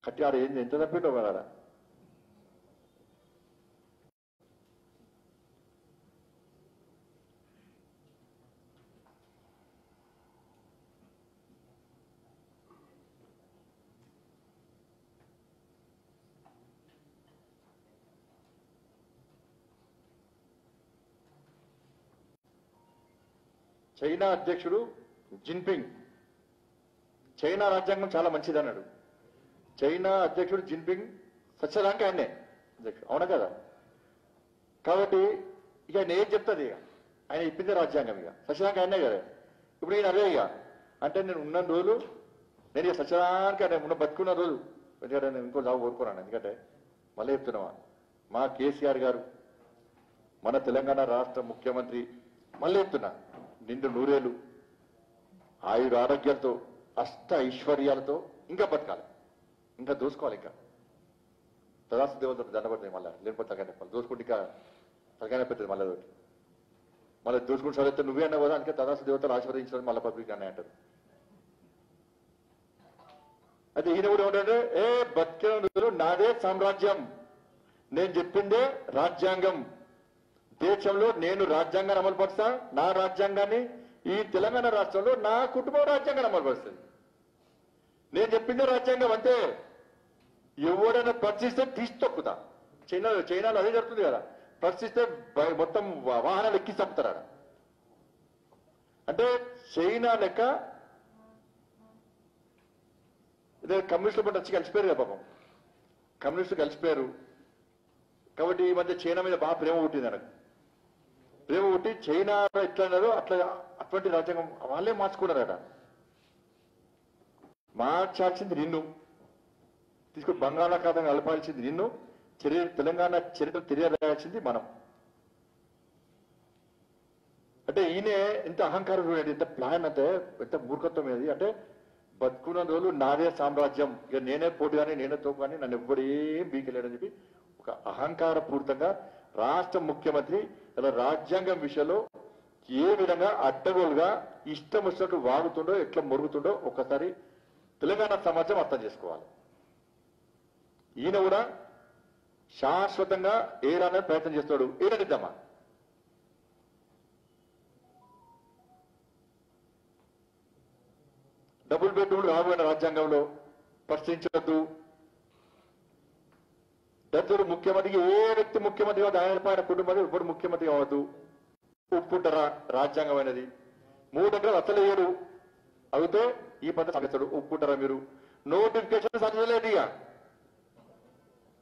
కట్టి ఆడ ఏంది ఎంత తప్పిండో కదా. చైనా అధ్యక్షుడు జిన్పింగ్ చైనా రాజ్యాంగం చాలా మంచిది అన్నాడు. చైనా అధ్యక్షుడు జిన్పింగ్ సత్యదానికి ఆయనే అధ్యక్షుడు, అవునా కదా? కాబట్టి ఇక ఆయన ఏం చెప్తుంది, ఇక ఆయన ఇప్పిందే రాజ్యాంగం, ఇక సత్యదానికి ఆయనే కదా. ఇప్పుడు ఈయన అదే ఇక అంటే నేను ఉన్న రోజులు నేను ఇక సత్యదానికి ఆయన ఉన్న బతుకున్న రోజు, ఎందుకంటే నేను ఇంకో జాబ్ కోరుకున్నాను. ఎందుకంటే మళ్ళీ చెప్తున్నావా, మా కేసీఆర్ గారు మన తెలంగాణ రాష్ట్ర ముఖ్యమంత్రి మళ్ళీ చెప్తున్నా నిండు నూరేలు ఆయుర ఆరోగ్యాలతో అష్ట ఐశ్వర్యాలతో ఇంకా బతకాలి, ఇంకా దోసుకోవాలి, ఇంకా తదాసు దేవతలు దండపడుతుంది. మళ్ళీ లేకపోతే తలకాయ చెప్పాలి, దోసుకుంటే ఇంకా తలకాయ పెట్టదు. మళ్ళీ దోసుకుంటూ చదివితే నువ్వే అన్నావు కదా, అందుకే తదాసు దేవతలు ఆశీర్వదించడం మళ్ళీ పబ్లిక్ అనే అంటారు. అయితే ఈయన కూడా ఏమంటే ఏ బతికిన నాదే సామ్రాజ్యం, నేను చెప్పిందే రాజ్యాంగం, దేశంలో నేను రాజ్యాంగాన్ని అమలుపరుస్తా, నా రాజ్యాంగాన్ని ఈ తెలంగాణ రాష్ట్రంలో నా కుటుంబం రాజ్యాంగాన్ని అమలుపరుస్తుంది. నేను చెప్పిందే రాజ్యాంగం అంతే, ఎవడైనా ప్రశ్నిస్తే తీసి తొక్కుతా. చైనాలో అదే జరుగుతుంది కదా, ప్రశ్నిస్తే మొత్తం వాహనాలు ఎక్కి చంపుతారు. అంటే చైనా లెక్క ఇదే కమ్యూనిస్టుల పట్ల వచ్చి కలిసిపోయారు కదా పాపం, కమ్యూనిస్టులు కలిసిపోయారు. కాబట్టి ఈ మధ్య చైనా మీద బాగా ప్రేమ పుట్టింది నాకు. ప్రేమ పుట్టి చైనా ఎట్లా అన్నారో అట్లా అటువంటి రాజ్యాంగం వాళ్ళే మార్చుకున్నారట. మార్చాల్సింది నిన్ను, తీసుకుని బంగాళాఖాతం కలపాల్సింది నిన్ను, తెలంగాణ చరిత్ర తెలియరాయాల్సింది మనం. అంటే ఈయన ఎంత అహంకారం చూడండి, ఎంత ప్లాన్, అంటే ఎంత మూర్ఖత్వం ఏది. అంటే బతుకున్న రోజులు నాదే సామ్రాజ్యం, ఇక నేనే పోటీ కానీ నేనే తోపు కానీ నన్ను ఎవ్వడేం బీకలేడని చెప్పి ఒక అహంకారపూరితంగా రాష్ట్ర ముఖ్యమంత్రి ఇలా రాజ్యాంగం విషయంలో ఏ విధంగా అడ్డగోలుగా ఇష్టం వచ్చినట్టు వాగుతుండో, ఎట్లా మొరుగుతుండో ఒక్కసారి తెలంగాణ సమాజం అర్థం చేసుకోవాలి. ఈయన కూడా శాశ్వతంగా ఏరానే ప్రయత్నం చేస్తాడు. ఏరనిద్దామా, డబుల్ బెడ్రూమ్లు రాబోయిన రాజ్యాంగంలో ప్రశ్నించవద్దు. దళితుడు ముఖ్యమంత్రికి ఏ వ్యక్తి ముఖ్యమంత్రి కావద్దు, ఆయన కుటుంబానికి ఇప్పుడు ముఖ్యమంత్రి కావద్దు. ఒప్పుకుంటారా రాజ్యాంగం అనేది? 3 ఎకరాలు అసలు వేయడు, అయితే ఈ పద్ధతి సాగిస్తాడు. ఒప్పుకుంటారా మీరు? నోటిఫికేషన్ సాధించలేదు, ఇక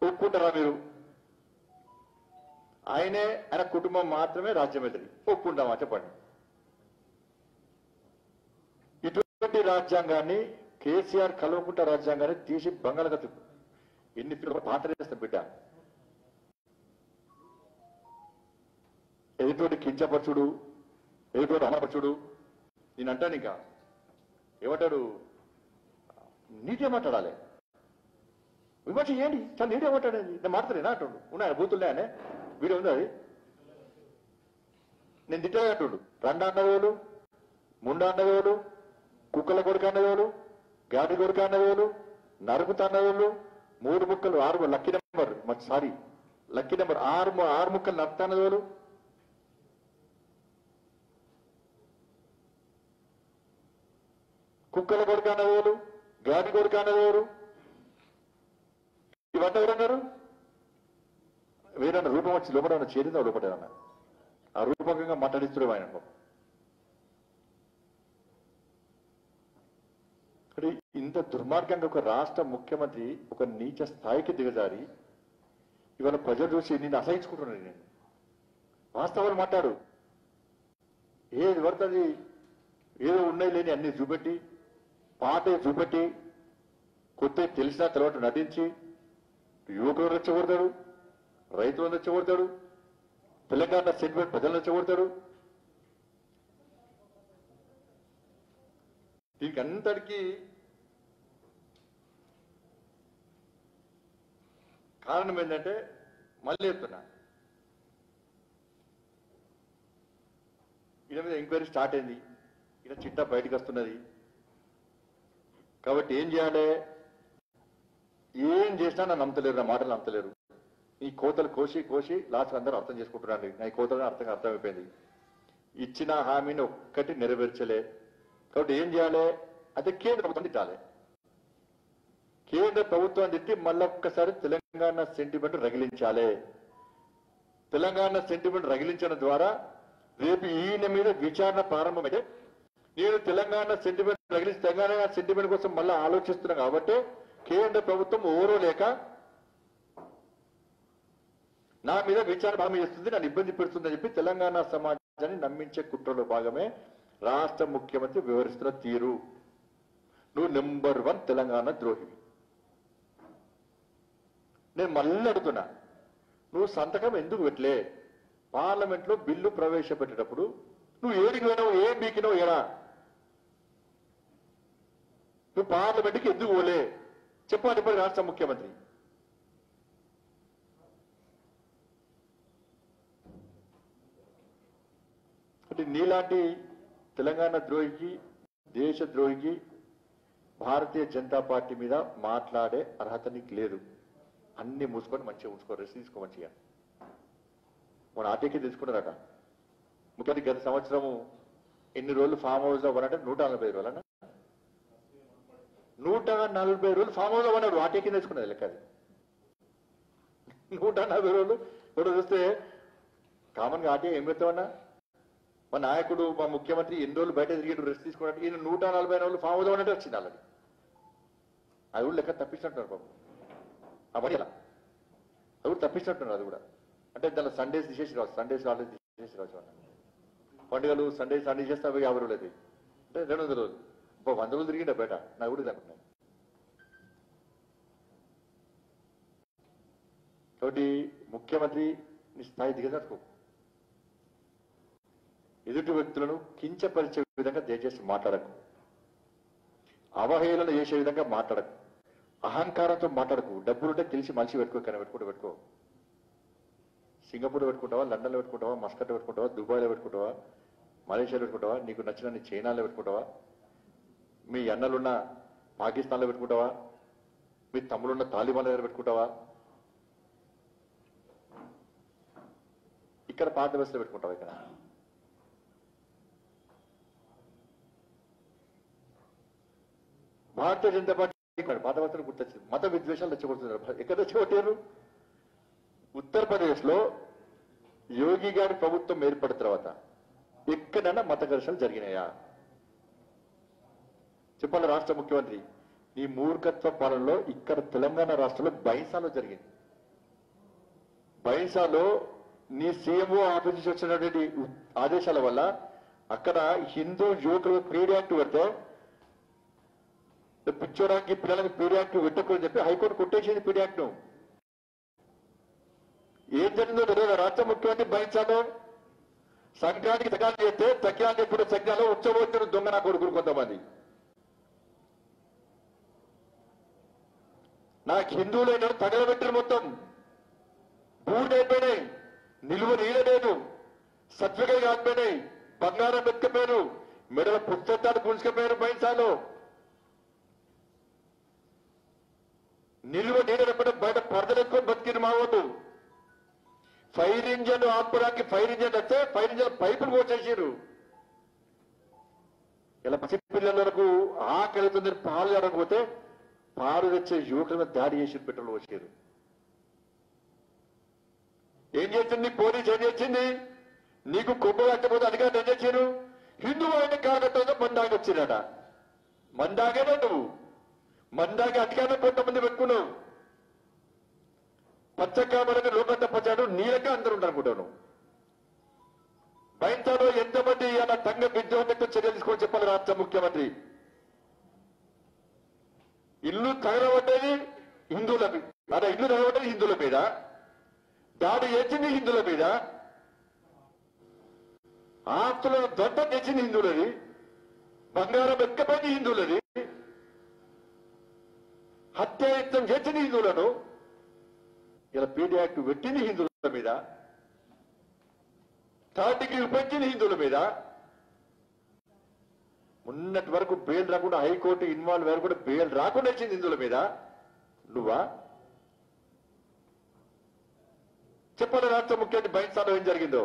ఒప్పుకుంటారా మీరు? ఆయన కుటుంబం మాత్రమే రాజ్యం వెళ్తుంది, ఒప్పుకుంటామా చెప్పండి? ఇటువంటి రాజ్యాంగాన్ని కేసీఆర్ కల్వకుంట్ల రాజ్యాంగాన్ని తీసి బంగాళాఖాతం ఎన్ని పాత్ర చేస్తాం బిడ్డ. ఎదుటోటి కించపరచుడు, ఎదుటోటి అమరపరచుడు. నేను అంటాను ఇంకా ఏమంటాడు, నీటే మాట్లాడాలి, విమర్శ ఏంటి చాలా నీటే మాట్లాడేది. నేను మాట్లాడేనా అంటుండు, ఉన్నాయా బూతులే అనే వీడియో ఉంది, అది నేను తిట్టలే అంటుండు. 2 అన్నవేలు, 3 అన్నవేలు, కుక్కల కొడుకు అన్నవేలు, గాడి కొడుకు అన్నవేలు, నరుకుత అన్నవేలు, 3 ముక్కలు 6 lucky number, sorry lucky number 6 ముక్కలు నరుకుతాన్నవేలు, కుక్కల కొడుకు అన్నవేలు, గాడి కొడుకు అన్నవేరు, ఇవన్నీ ఎవరన్నారు? వేరన్నా రూపం వచ్చి లోపల చేరిందా లోపటేదన్నా ఆ రూపకంగా మాట్లాడిస్తుడు ఆయన. అంటే ఇంత దుర్మార్గంగా ఒక రాష్ట్ర ముఖ్యమంత్రి ఒక నీచ స్థాయికి దిగజారి ఇవాళ ప్రజలు చూసి నిన్ను అసహించుకుంటున్నాను. నేను వాస్తవాలు మాట్లాడు, ఏది పడుతుంది ఏదో ఉన్నాయి లేని అన్ని చూపెట్టి, పాటే చూపెట్టి, కొత్త తెలిసినా తర్వాత నటించి యువకులను రెచ్చగొడతాడు, రైతులను రెచ్చగొడతాడు, తెలంగాణ సెంటిమెంట్ ప్రజలను రెచ్చగొడతాడు. దీనికి అంతటికీ కారణం ఏంటంటే మళ్ళీ చెప్తున్నా, ఈయన మీద ఎంక్వైరీ స్టార్ట్ అయింది, ఈయన చిట్టా బయటకు వస్తున్నది. కాబట్టి ఏం చేయాలి, ఏం చేసినా నన్ను నమ్మతలేరు, నా మాటలు నమ్మతలేరు. ఈ కోతలు కోసి కోసి లాస్ట్ అందరూ అర్థం చేసుకుంటున్నాను. నా ఈ కోతలు అర్థమైపోయింది. ఇచ్చిన హామీని ఒక్కటి నెరవేర్చలే. కాబట్టి ఏం చేయాలి అంటే కేంద్ర ప్రభుత్వం తిట్టాలి. కేంద్ర ప్రభుత్వం తిట్టి మళ్ళొక్కసారి తెలంగాణ సెంటిమెంట్ రగిలించాలి. తెలంగాణ సెంటిమెంట్ రగిలించడం ద్వారా రేపు ఈయన మీద విచారణ ప్రారంభమైతే నేను తెలంగాణ సెంటిమెంట్ రగిలించి తెలంగాణ సెంటిమెంట్ కోసం మళ్ళీ ఆలోచిస్తున్నా కాబట్టి కేంద్ర ప్రభుత్వం ఓరో లేక నా మీద విచారణ ప్రారంభం చేస్తుంది, నన్ను ఇబ్బంది పెడుతుందని చెప్పి తెలంగాణ సమాజాన్ని నమ్మించే కుట్రలో భాగమే రాష్ట్ర ముఖ్యమంత్రి వివరిస్తున్న తీరు. నువ్వు నెంబర్ 1 తెలంగాణ ద్రోహి. నేను మళ్ళీ అడుగుతున్నా, నువ్వు సంతకం ఎందుకు పెట్టలే? పార్లమెంట్ లో బిల్లు ప్రవేశపెట్టేటప్పుడు నువ్వు ఏడికి పోయినావు, ఏం బీకినావు? ఏడా నువ్వు పార్లమెంట్కి ఎందుకు పోలే? చెప్పాలి ఇప్పుడు రాష్ట్ర ముఖ్యమంత్రి. అంటే నీలాంటి తెలంగాణ ద్రోహికి, దేశ ద్రోహికి భారతీయ జనతా పార్టీ మీద మాట్లాడే అర్హత నీకు లేదు. అన్ని మూసుకొని మంచిగా ఉంచుకో, రెస్ట్ తీసుకో మంచిగా. మన ఆర్టీకి తీసుకున్నారట ముఖ్యమంత్రి గత సంవత్సరము ఎన్ని రోజులు ఫామ్ హౌస్ లో ఉన్నారంటే 140 రోజులన్నా 140 రోజులు ఫామ్ హౌస్ లో ఉన్నాడు. ఆర్టీకి తీసుకున్నది లెక్క అది. 140 రోజులు ఇప్పుడు చూస్తే కామన్ గా ఆర్టీ ఏం పెడతామన్నా, మా నాయకుడు మా ముఖ్యమంత్రి ఎన్ని రోజులు బయట తిరిగి రెస్ట్ తీసుకున్నట్టు ఈయన 140 రోజులు ఫామ్ హౌస్ లో ఉన్నట్టు వచ్చింది అలాగే. అది కూడా లెక్క తప్పించినట్టున్నారు బాబు. ఆ పని అది కూడా తప్పించినట్టున్నారు. అది కూడా అంటే దాని సండేస్ తీసేసి రావచ్చు, సండేస్ హాలిడేస్ తీసేసి రావచ్చు అన్న. పండుగలు సండేస్ అన్ని చేస్తే అవి 50 రోజులు అయితే అంటే 200 రోజులు 100 రోజులు తిరిగిండే బయట. నాకు కూడా అనుకున్నాను. కాబట్టి ముఖ్యమంత్రి నీ స్థాయి దిగజారుకో. ఎదుటి వ్యక్తులను కించపరిచే విధంగా దయచేసి మాట్లాడకు. అవహేళన చేసే విధంగా మాట్లాడకు. అహంకారంతో మాట్లాడకు. డబ్బులుంటే తెలిసి మనిషి పెట్టుకో, కానీ పెట్టుకో. సింగపూర్ పెట్టుకుంటావా, లండన్లో పెట్టుకుంటావా, మస్కట్లో పెట్టుకుంటావా, దుబాయ్లో పెట్టుకుంటావా, మలేషియాలో పెట్టుకుంటావా, నీకు నచ్చిన నీ చైనాలో పెట్టుకుంటావా, మీ అన్నలున్న పాకిస్తాన్లో పెట్టుకుంటావా, మీ తమ్ముడున్న తాలిబాన్ దగ్గర పెట్టుకుంటావా, ఇక్కడ పాత బస్సులో పెట్టుకుంటావా? ఇక్కడ భారతీయ జనతా పార్టీ పాత బస్సులు గుర్తొచ్చింది. మత విద్వేషాలు తెచ్చగొడుతున్నారు. ఎక్కడ తెచ్చగొట్టారు? ఉత్తరప్రదేశ్ లో యోగి గారి ప్రభుత్వం ఏర్పడిన తర్వాత ఎక్కడైనా మత ఘర్షణలు జరిగినాయా? చెప్పాలి రాష్ట్ర ముఖ్యమంత్రి. నీ మూర్ఖత్వ పాలనలో ఇక్కడ తెలంగాణ రాష్ట్రంలో బైంసాలో జరిగింది. బైంసాలో నీ సీఎంఓ ఆఫీస్ నుంచి వచ్చినటువంటి ఆదేశాల వల్ల అక్కడ హిందూ యువకులు పీడీ యాక్ట్ పెడితే పిచ్చోడానికి పిల్లలకి పీడీ యాక్ట్ పెట్టకూడదని చెప్పి హైకోర్టు కొట్టేసింది పీడీ యాక్ట్ ను. ఏం జరిగిందో తెలియదు. రాష్ట్ర ముఖ్యమంత్రి బైంసాలో సంక్రాంతికి తగ్గాలు చేస్తే తగ్గాలు ఇప్పుడు సగ్నాలో ఉచ్చబోతున్న దొంగ నా కొడుకులు కొంతమంది. నాకు హిందువులైన తగలబెట్టిన మొత్తం బూట్ అయిపోయినాయి, నిలువ నీళ్ళ లేదు, సర్టిఫికేట్ కాకపోయినాయి, బంగారం ఎత్తుకపోయారు, మెడల పుస్తకాలు గుంజుకపోయారు. బైంసాలో నిలువ నీళ్ళు ఎప్పుడు బయట పరదలు ఎక్కువ బతికిన మావోళ్ళు. ఫైర్ ఇంజన్ ఆపుకోవడానికి ఫైర్ ఇంజన్ వస్తే ఫైర్ ఇంజన్ పైపులు పోసేసారు. ఇలా పసిపిల్లలకు ఆకలితుందని పాలు ఆడకపోతే పాలు తెచ్చే యువకుల మీద దాడి చేసి పెట్రోల్ వచ్చారు. ఏం చేసింది పోలీసు? ఏం చేసింది? నీకు కొమ్మ కట్టకపోతే అధికారులు ఏం చేశారు? హిందూ అయిన కాకట్టతో మందాకి వచ్చినట. మందాగేనా నువ్వు? మందాకి అధికారులు కొంతమంది పెట్టుకున్నావు. పచ్చకామరని లోకంత పచ్చాడు, నీలక అందరూ ఉంటారనుకుంటాను. బైంసాలో ఎంతమంది అలా తంగ విద్రోహంతో చర్యలు తీసుకొని చెప్పాలి రాష్ట్ర ముఖ్యమంత్రి. ఇల్లు తగలబడ్డది హిందువుల మీద, అలా ఇల్లు తగలబడ్డది హిందువుల మీద, దాడి చేసింది హిందువుల మీద, ఆస్తులను దొంతం చేసింది హిందువులది, బంగారం ఎక్కపోయింది హిందువులది, హత్యాయత్నం చేసింది హిందువులను, ఇలా పీడీ యాక్ట్ పెట్టింది హిందువుల మీద, థర్డ్ డిగ్రీ పెంచింది హిందువుల మీద. ఉన్నటి వరకు బెయిల్ రాకుండా హైకోర్టు ఇన్వాల్వ్ అయ్యారు కూడా బెయిల్ రాకుండా వచ్చింది హిందువుల మీద. నువ్వా? చెప్పాలి రాష్ట్ర ముఖ్యమంత్రి బయటసాలో ఏం జరిగిందో.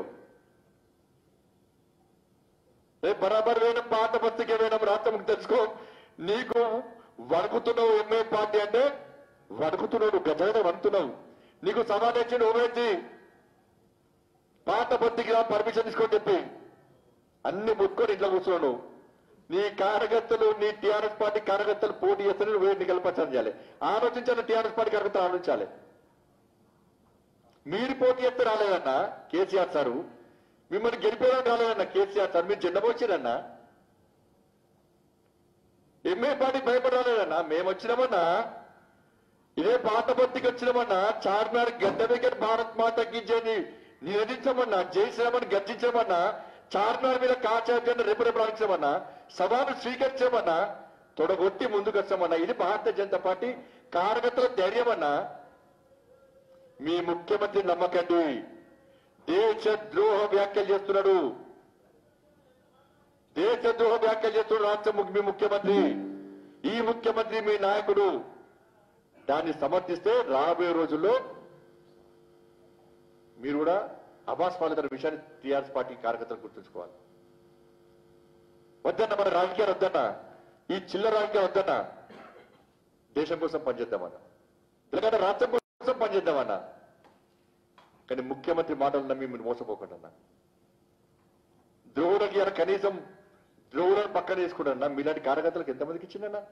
రేపు బరాబర్ వేయడం పాత బస్తీకే వేయడం రాష్ట్ర ముఖ్య తెలుసుకో. నీకు వణుకుతున్నావు ఎంఏ పార్టీ అంటే వణుకుతున్నావు, గజగడ వణుకుతున్నావు. నీకు సమావేశం ఓవేసి పాత బస్తీకి పర్మిషన్ తీసుకొని చెప్పి అన్ని ముట్టుకొని ఇంట్లో కూర్చున్నావు. నీ కార్యకర్తలు, నీ టీఆర్ఎస్ పార్టీ కార్యకర్తలు పోటీ చేస్తే నువ్వు ఎన్నికల ప్రచారం చేయాలి. ఆలోచించాలి, టీఆర్ఎస్ పార్టీ కార్యకర్తలు ఆలోచించాలి. మీరు పోటీ చేస్తే రాలేదన్నా కేసీఆర్ సారు, మిమ్మల్ని గెలిపేయడం రాలేదన్నా కేసీఆర్ సార్, మీరు జెండబోచ్చారన్నా. ఎంఏ పార్టీ భయపడి రాలేదన్నా, మేము వచ్చినామన్నా ఇదే పాత బతికి వచ్చినామన్నా, చార్మినార్ గడ్డ దగ్గర భారత్ మాతకి జైని నినదించమన్నా, జై శ్రీరామని గర్జించమన్నా, చార్మినార్ మీద కాచార్యాన్ని రేపు రాయించమన్నా, సవాలు స్వీకరించమన్నా, తొడగొట్టి ముందుకు వచ్చామన్నా. ఇది భారతీయ జనతా పార్టీ కార్యకర్తల ధైర్యం అన్నా. మీ ముఖ్యమంత్రి నమ్మకండి, దేశద్రోహ వ్యాఖ్యలు చేస్తున్నాడు, దేశద్రోహ వ్యాఖ్యలు చేస్తున్నాడు రాష్ట్ర మీ ముఖ్యమంత్రి. ఈ ముఖ్యమంత్రి మీ నాయకుడు. దాన్ని సమర్థిస్తే రాబోయే రోజుల్లో మీరు కూడా అబాస్ పాలిత విషయాన్ని టీఆర్ఎస్ పార్టీ కార్యకర్తలు గుర్తుంచుకోవాలి. వద్దన్న మన రాజకీయాలు వద్దన్న, ఈ చిల్లర రాజకీయాలు వద్దన్న, దేశం కోసం పనిచేద్దామన్నా, ఎందుకంటే రాష్ట్రం కోసం పనిచేద్దామన్నా. కానీ ముఖ్యమంత్రి మాటలు నమ్మి మీరు మోసపోకుండా అన్నా. ద్రోహులకి ఇలా కనీసం ద్రోహులను పక్కన వేసుకున్నా మీలాంటి కార్యకర్తలకు ఎంతమందికి ఇచ్చిందన్నా?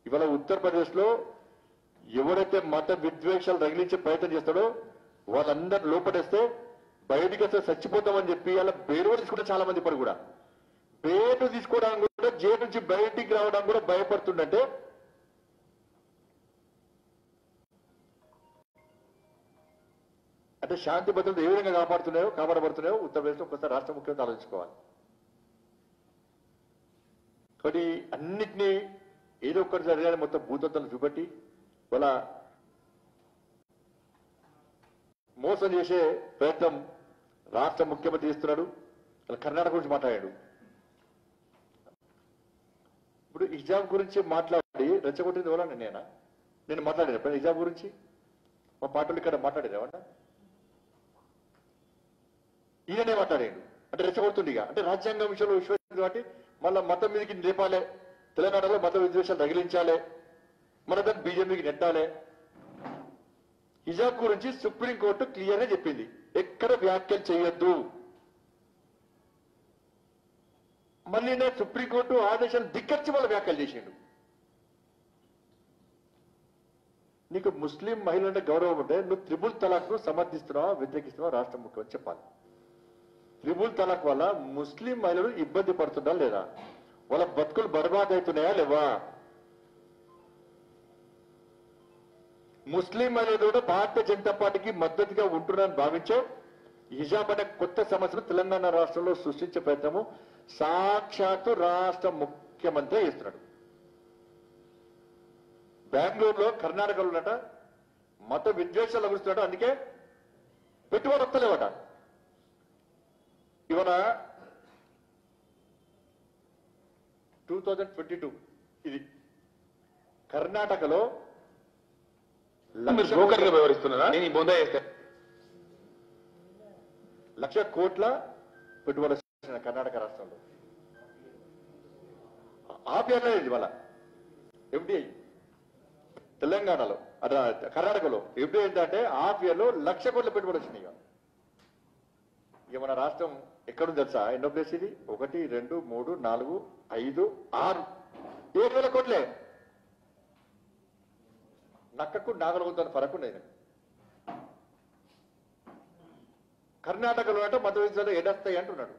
ఇవాళ ఉత్తరప్రదేశ్ లో ఎవరైతే మత విద్వేషాలు రగిలించే ప్రయత్నం చేస్తాడో వాళ్ళందరూ లోపడేస్తే బయటికి వస్తే చచ్చిపోతామని చెప్పి అలా బెయిల్ తీసుకుంటే చాలా మంది ఇప్పుడు కూడా బెయిల్ తీసుకోవడానికి కూడా జైలు నుంచి బయటికి రావడానికి కూడా భయపడుతుందంటే అంటే శాంతి భద్రత ఏ విధంగా కాపాడబడుతున్నాయో ఉత్తరప్రదేశ్లో ఒకసారి రాష్ట్ర ముఖ్యమంత్రి ఆలోచించుకోవాలి. కాబట్టి అన్నిటినీ ఏదో ఒక్కటి జరిగానే మొత్తం భూతత్వాన్ని చూపెట్టి వాళ్ళ మోసం చేసే ప్రయత్నం రాష్ట్ర ముఖ్యమంత్రి చేస్తున్నాడు. కర్ణాటక గురించి మాట్లాడాడు. ఇప్పుడు హిజాబ్ గురించి మాట్లాడి రెచ్చగొట్టింది ఎవరన్నా? నేను మాట్లాడాను ఎప్పుడు హిజాబ్ గురించి? మా పార్టీలు ఇక్కడ మాట్లాడారు ఏమన్నా? ఈయననే మాట్లాడాడు. అంటే రెచ్చగొడుతుంది. అంటే రాజ్యాంగం విషయంలో విశ్వసించింది కాబట్టి మళ్ళా మతం మీదకి లేపాలే, తెలంగాణలో మత విద్వేషాలు తగిలించాలి, మన దాన్ని బీజేపీకి నెట్టాలి. హిజాబ్ గురించి సుప్రీంకోర్టు క్లియర్ గా చెప్పింది, ఎక్కడ వ్యాఖ్యలు చేయొద్దు. మళ్ళీ నేను సుప్రీంకోర్టు ఆదేశాలు ధిక్కరించి వాళ్ళ వ్యాఖ్యలు చేసిండు. నీకు ముస్లిం మహిళలంటే గౌరవం ఉంటే నువ్వు త్రిబుల్ తలాక్ ను సమర్థిస్తున్నావా వ్యతిరేకిస్తున్నావా రాష్ట్ర ముఖ్యమంత్రి చెప్పాలి. త్రిబుల్ తలాక్ వల్ల ముస్లిం మహిళలు ఇబ్బంది పడుతున్నా లేదా? వాళ్ళ బతుకులు బర్బాద్ అవుతున్నాయా లేవా? ముస్లిం మహిళలు కూడా భారతీయ జనతా పార్టీకి మద్దతుగా ఉంటున్నారని భావించే హిజాబ్ అనే కొత్త సమస్యను తెలంగాణ రాష్ట్రంలో సృష్టించే ప్రయత్నము సాక్షాత్తు రాష్ట్ర ముఖ్యమంత్రి చేస్తున్నాడు. బెంగళూరులో, కర్ణాటకలో ఉన్నట మత విద్వేషాలు అగుస్తున్నాడు. అందుకే పెట్టుబడి వస్తలేవట. ఇవాళ 2022 ఇది కర్ణాటకలో బ్రోకర్ గా వ్యవహరిస్తున్నారా? నేను ఈ బొందా చేస్తే 1,00,000 కోట్ల పెట్టుబడి కర్ణాటక రాష్ట్రంలో. ఆపేయలేదు ఇవాళ ఎఫ్డిఐ. తెలంగాణలో కర్ణాటకలో ఎఫ్డిఐ ఏంటంటే హాఫ్ ఇయర్ లో 1,00,000 కోట్ల పెట్టుబడి వచ్చినాయి. ఇక మన రాష్ట్రం ఎక్కడుంది తెలుసా? ఎన్నో ప్లేస్ ఇది? 1, 2, 3, 4, 5, 6, 7,000 కోట్లే. నక్కకు నాగలగుతున్న ఫరకు ఉండేది. కర్ణాటకలో అంటే మత విద్యలో ఎడస్తాయి అంటున్నాడు.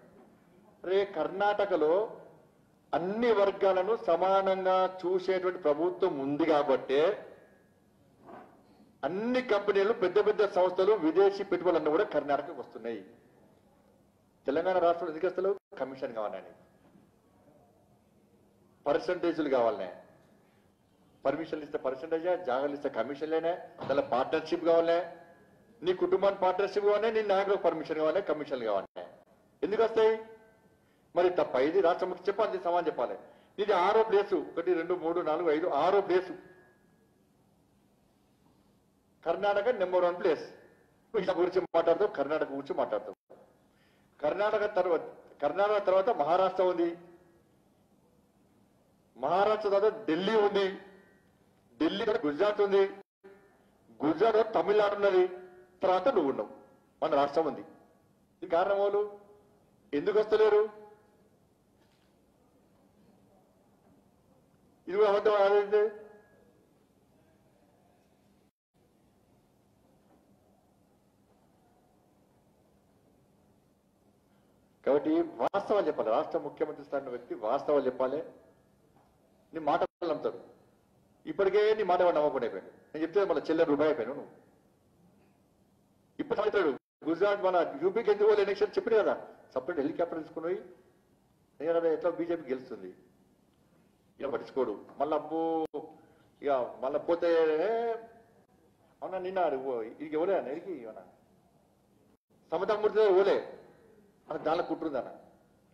రే కర్ణాటకలో అన్ని వర్గాలను సమానంగా చూసేటువంటి ప్రభుత్వం ఉంది కాబట్టి అన్ని కంపెనీలు, పెద్ద పెద్ద సంస్థలు, విదేశీ పెట్టుబడులన్నీ కూడా కర్ణాటకకు వస్తున్నాయి. తెలంగాణ రాష్ట్రంలో ఎందుకు వస్తలు? కమిషన్ కావాలని, పర్సంటేజీలు కావాలనే. పర్మిషన్లు ఇస్తే పర్సంటేజా, జాగాలు ఇస్తే కమిషన్లేనే, దానిలో పార్ట్నర్షిప్ కావాలనే, నీ కుటుంబానికి పార్ట్నర్షిప్ కావాలి, నీ నాయకులకు పర్మిషన్ కావాలి, కమిషన్లు కావాలి. ఎందుకు వస్తాయి? మరి తప్ప ఇది రాష్ట్ర ముఖ్య చెప్పాలి, సమానం చెప్పాలి. ఇది 6వ ప్లేసు. 1 2 3 4 5 6వ ప్లేసు. Karnataka number 1 place. ఇలా గురించి మాట్లాడతాం, కర్ణాటక గురించి మాట్లాడతాం. కర్ణాటక తర్వాత మహారాష్ట్ర ఉంది, మహారాష్ట్ర తర్వాత ఢిల్లీ ఉంది, ఢిల్లీ తర్వాత గుజరాత్ ఉంది, గుజరాత్ తర్వాత తమిళనాడు ఉన్నది, తర్వాత నువ్వు ఉన్నావు, మన రాష్ట్రం ఉంది. ఇది కారణం వాళ్ళు ఎందుకు వస్తలేరు? ఇది కూడా అబద్ధం అదైతే కాబట్టి వాస్తవాలు చెప్పాలి. రాష్ట్ర ముఖ్యమంత్రి స్థాయి వ్యక్తి వాస్తవాలు చెప్పాలి. నీ మాటలు నమ్ముతాడు. ఇప్పటికే నీ మాట వాడు నమ్మకుండా అయిపోయాడు. నేను చెప్తే మళ్ళీ చెల్లె రూపాయి అయిపోయాను నువ్వు. ఇప్పుడు అవుతాడు గుజరాత్ మన యూపీకి ఎందుకు వాళ్ళు ఎలక్షన్ చెప్పిన కదా, సపరేట్ హెలికాప్టర్ తీసుకుని పోయి ఎట్లా బీజేపీ గెలుస్తుంది. ఇలా పట్టించుకోడు. మళ్ళీ అబ్బో ఇక మళ్ళీ పోతే అవునా నిన్న ఇది ఎవరే అన్న ఎరికి అవునా సమతామూర్తి ఓలే అని దానిలో కుట్రుందన్న.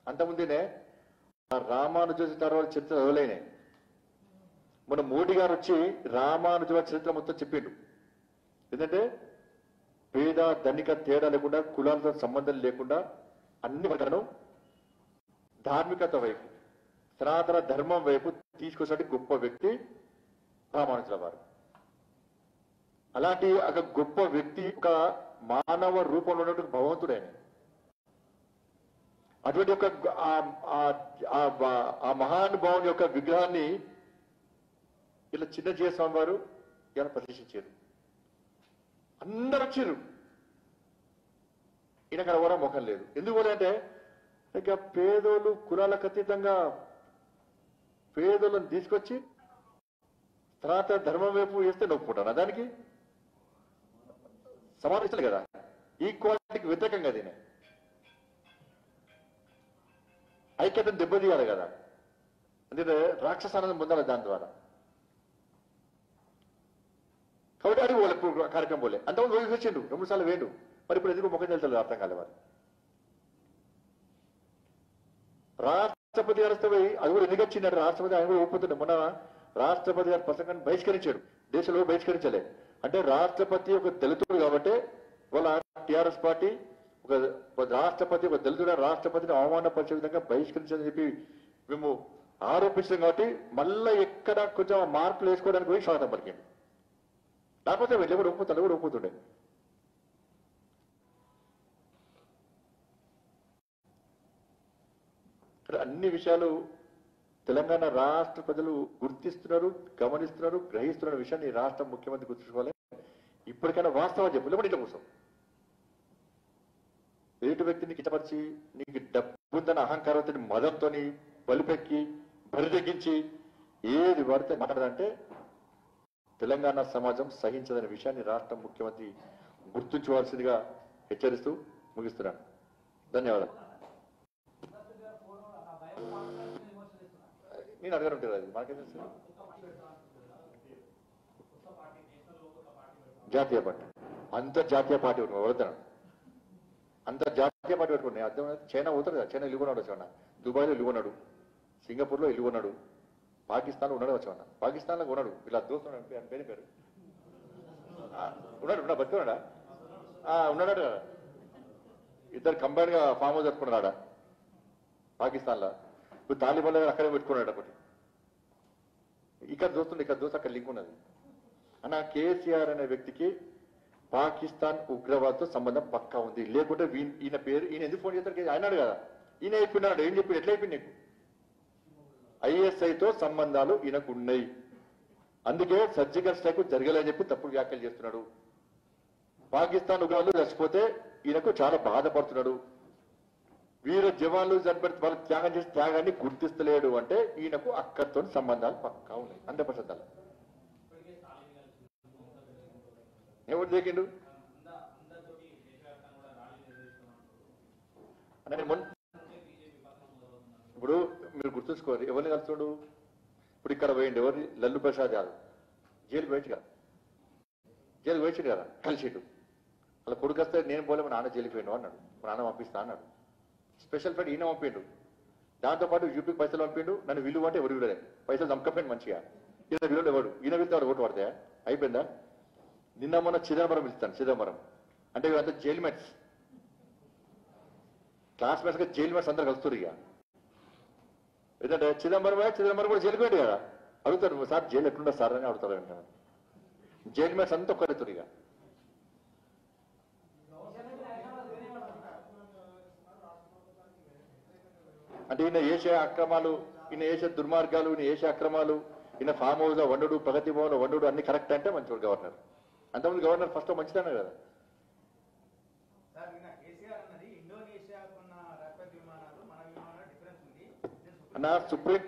అంతకుముందేనే రామానుజాచార్య చరిత్ర ఎవరైనాయి. మన మోడీ గారు వచ్చి రామానుజ చరిత్ర మొత్తం చెప్పిండు. ఎందుకంటే పేద ధనిక తేడా లేకుండా, కులాలతో సంబంధం లేకుండా అన్ని వర్గాలను ధార్మికత వైపు, సనాతన ధర్మం వైపు తీసుకొచ్చే గొప్ప వ్యక్తి రామానుజుల వారు. అలాంటి ఒక గొప్ప వ్యక్తి ఒక మానవ రూపంలో ఉన్నటువంటి భగవంతుడు ఆయన. అటువంటి ఒక ఆ మహానుభావుని యొక్క విగ్రహాన్ని ఇలా చిన్నజీయ స్వామి వారు ఇలా ప్రతిష్ఠించారు. అందరు వచ్చారు. ఈయనక్కడ ఎవరో ముఖం లేదు. ఎందుకు అంటే ఇక పేదోళ్ళు కులాలకు అతీతంగా పేదోళ్ళని తీసుకొచ్చి తర్వాత ధర్మం వైపు వేస్తే నొప్పుకుంటాను. దానికి సమావేశాలు కదా, ఈక్వాలిటీకి వ్యతిరేకంగా దీని ఐక్యతను దెబ్బతీయాలి కదా. అందుకే రాక్షసానందం పొందాలి దాని ద్వారా. కాబట్టి అది పోలే కార్యక్రమం పోలే. అంతకుముందు రోజు వచ్చిండు 2 సార్లు వేయండు. మరి ఇప్పుడు ఎందుకు ముఖం తెలుస్తుంది అర్థం కాలే వారు. రాష్ట్రపతి గారు పోయి అది కూడా ఎందుకు వచ్చిందంటే రాష్ట్రపతి ఆయన కూడా ఒప్పుతుండే. మొన్న రాష్ట్రపతి గారి ప్రసంగాన్ని బహిష్కరించాడు. దేశంలో బహిష్కరించలే. అంటే రాష్ట్రపతి ఒక దళితుడు కాబట్టి వాళ్ళ టిఆర్ఎస్ పార్టీ ఒక రాష్ట్రపతి ఒక దళితుడు రాష్ట్రపతిని అవమానపరిచే విధంగా బహిష్కరించాలని చెప్పి మేము ఆరోపించాం. కాబట్టి మళ్ళీ ఎక్కడ కొంచెం మార్పులు వేసుకోవడానికి పోయి స్వాగతం పలికింది. లేకపోతే వెళ్ళి కూడా ఒప్పుతుండే కూడా ఒప్పుతుండే. అన్ని విషయాలు తెలంగాణ రాష్ట్ర ప్రజలు గుర్తిస్తున్నారు, గమనిస్తున్నారు, గ్రహిస్తున్న విషయాన్ని రాష్ట్ర ముఖ్యమంత్రి గుర్తుంచుకోవాలి. ఇప్పటికైనా వాస్తవం చెప్పు. లేకపోతే ఇట్లా కోసం ఎదుటి వ్యక్తిని కిట్టపరిచి నీకు డబ్బుందన్న అహంకారంతో మదంతో బలిపెక్కి బరిదెగ్గించి ఏది పడితే మాట్లాడదంటే తెలంగాణ సమాజం సహించదనే విషయాన్ని రాష్ట్ర ముఖ్యమంత్రి గుర్తుంచుకోవాల్సిందిగా హెచ్చరిస్తూ ముగిస్తున్నాను. ధన్యవాదాలు. నేను అడగారు ఉంటారు అది మాకేం తెలుసు. జాతీయ పార్టీ అంతర్జాతీయ పార్టీ వద్దన్నాడు. అంతర్జాతీయ పార్టీ పెట్టుకున్నాయి. అర్థం చైనా పోతారు కదా, చైనా ఇల్లు కొన్నాడు వచ్చామన్నా, దుబాయ్లో ఇల్లు కొన్నాడు, సింగపూర్లో ఇల్లు కొన్నాడు, పాకిస్తాన్లో ఉన్నాడు వచ్చామన్నా, పాకిస్తాన్లో కొన్నాడు. ఇలా దోస్తున్నాడు పేరు పేరు ఉన్నాడు బతుకున్నాడా ఉన్నాడు కదా. ఇద్దరు కంబైన్ గా ఫామ్ హౌస్ పెట్టుకున్నాడా పాకిస్తాన్లో. ఇప్పుడు తాలిబాన్ అక్కడే పెట్టుకున్నాడు ఒకటి. ఇక్కడ దోస్తుండే ఇక్కడ దోస్తు అక్కడ లింక్ ఉన్నది అన్న. కేసీఆర్ అనే వ్యక్తికి పాకిస్తాన్ ఉగ్రవాదంతో సంబంధం పక్కా ఉంది. లేకుంటే ఈయన పేరు ఈయన ఎందుకు ఫోన్ చేస్తాడు ఆయనాడు కదా. ఈయన అయిపోయినాడు. ఏం చెప్పి ఎట్లా అయిపోయింది నీకు? ఐఎస్ఐతో సంబంధాలు ఈయనకు ఉన్నాయి. అందుకే సర్జికల్ స్ట్రైక్ జరగలేని చెప్పి తప్పుడు వ్యాఖ్యలు చేస్తున్నాడు. పాకిస్తాన్ ఉగ్రవాదులు చచ్చిపోతే ఈయనకు చాలా బాధపడుతున్నాడు. వీర జవాన్లు చనిపెడితే వాళ్ళు త్యాగం చేసి త్యాగాన్ని గుర్తిస్తలేడు. అంటే ఈయనకు అక్కడితో సంబంధాలు పక్కా ఉన్నాయి 100%. ఎవరు చేకిండు అంటే ఇప్పుడు మీరు గుర్తుంచుకోరు ఎవరిని కలుస్తాడు. ఇప్పుడు ఇక్కడ పోయిండు ఎవరిని లల్లు ప్రసాద్ యాదవ్ జైలుకి పోయించు కదా, జైలుకి పోయించాడు కదా కలిసిడు. అలా కొడుకు వస్తే నేను పోలే మా నాన్న జైలుకి పోయిండు అన్నాడు. మా నాన్న పంపిస్తా అన్నాడు. స్పెషల్ ఫ్లైట్ ఈయన పంపిండు. దాంతోపాటు యూపీకి పైసలు పంపిండు, నన్ను విలువ అంటే ఎవరు విలువలే, పైసలు చంకపోయింది మంచిగా. ఈయన విలువలు ఎవడు, ఈయన వెళ్తే వాడు ఓటు పడతాయా? అయిపోయిందా? నిన్న మొన్న చిదంబరం పిలుస్తాను, చిదంబరం అంటే వీళ్ళంతా జైల్ మేట్స్, క్లాస్మేట్స్ గా జైల్ మేట్స్ అందరు కలుస్తారు. ఇక ఎందుకంటే చిదంబరం కూడా జైలుకి పోయాడు కదా, అడుగుతారు సార్ జైలు ఎట్లుండదు సార్ అని అడుగుతారు. జైల్ మేట్స్ అంతా ఒక్కరెత్తురు. ఇక అంటే ఈయన చేసే అక్రమాలు, ఈయన చేసే దుర్మార్గాలు, ఈయన చేసే అక్రమాలు, ఈయన ఫామ్ హౌస్ లో వండుడు, ప్రగతి భవన్ లో వండుడు అన్ని కరెక్ట్ అంటే మంచివాడు గవర్నర్. అంతకుముందు గవర్నర్ ఫస్ట్ మంచిదనే కదా. అన్న సుప్రీం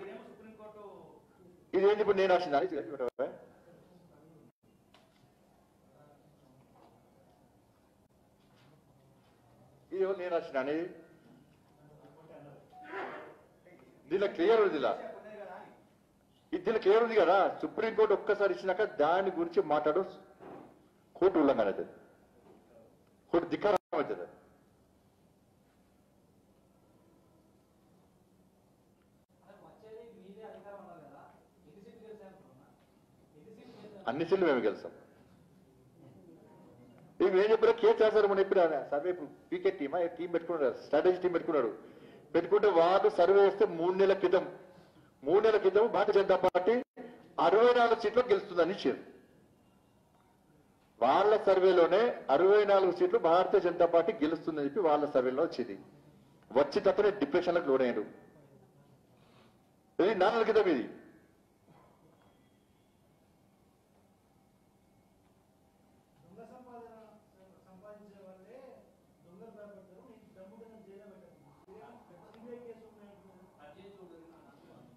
ఇదేంటి ఇప్పుడు నేను రాసిందా? ఇది నేను రాసిన అనేది దీనిలో క్లియర్ ఉంది, దీనిలో క్లియర్ ఉంది కదా. సుప్రీంకోర్టు ఒక్కసారి ఇచ్చినాక దాని గురించి మాట్లాడు కోర్టు ఉల్లంఘన అవుతుంది, కోర్టు ధిక్కారం అవుతుంది. అన్ని సీట్లు మేము గెలుస్తాం. ఇవి ఏం చెప్పారో కేసీఆర్ సార్ మనం ఇప్పుడు సర్వే పీకే టీమా టీం పెట్టుకున్నాడు, స్ట్రాటజీ టీం పెట్టుకుంటే వాళ్ళు సర్వే వేస్తే 3 నెలల క్రితం భారతీయ జనతా పార్టీ 64 సీట్లు గెలుస్తుందని ఇచ్చారు. వాళ్ళ సర్వేలోనే 64 సీట్లు భారతీయ జనతా పార్టీ గెలుస్తుందని చెప్పి వాళ్ళ సర్వేలో వచ్చింది. వచ్చి తప్పనే డిప్రెషన్లకు లోనయ్యారు. ఇది 4 నెలల క్రితం. ఇది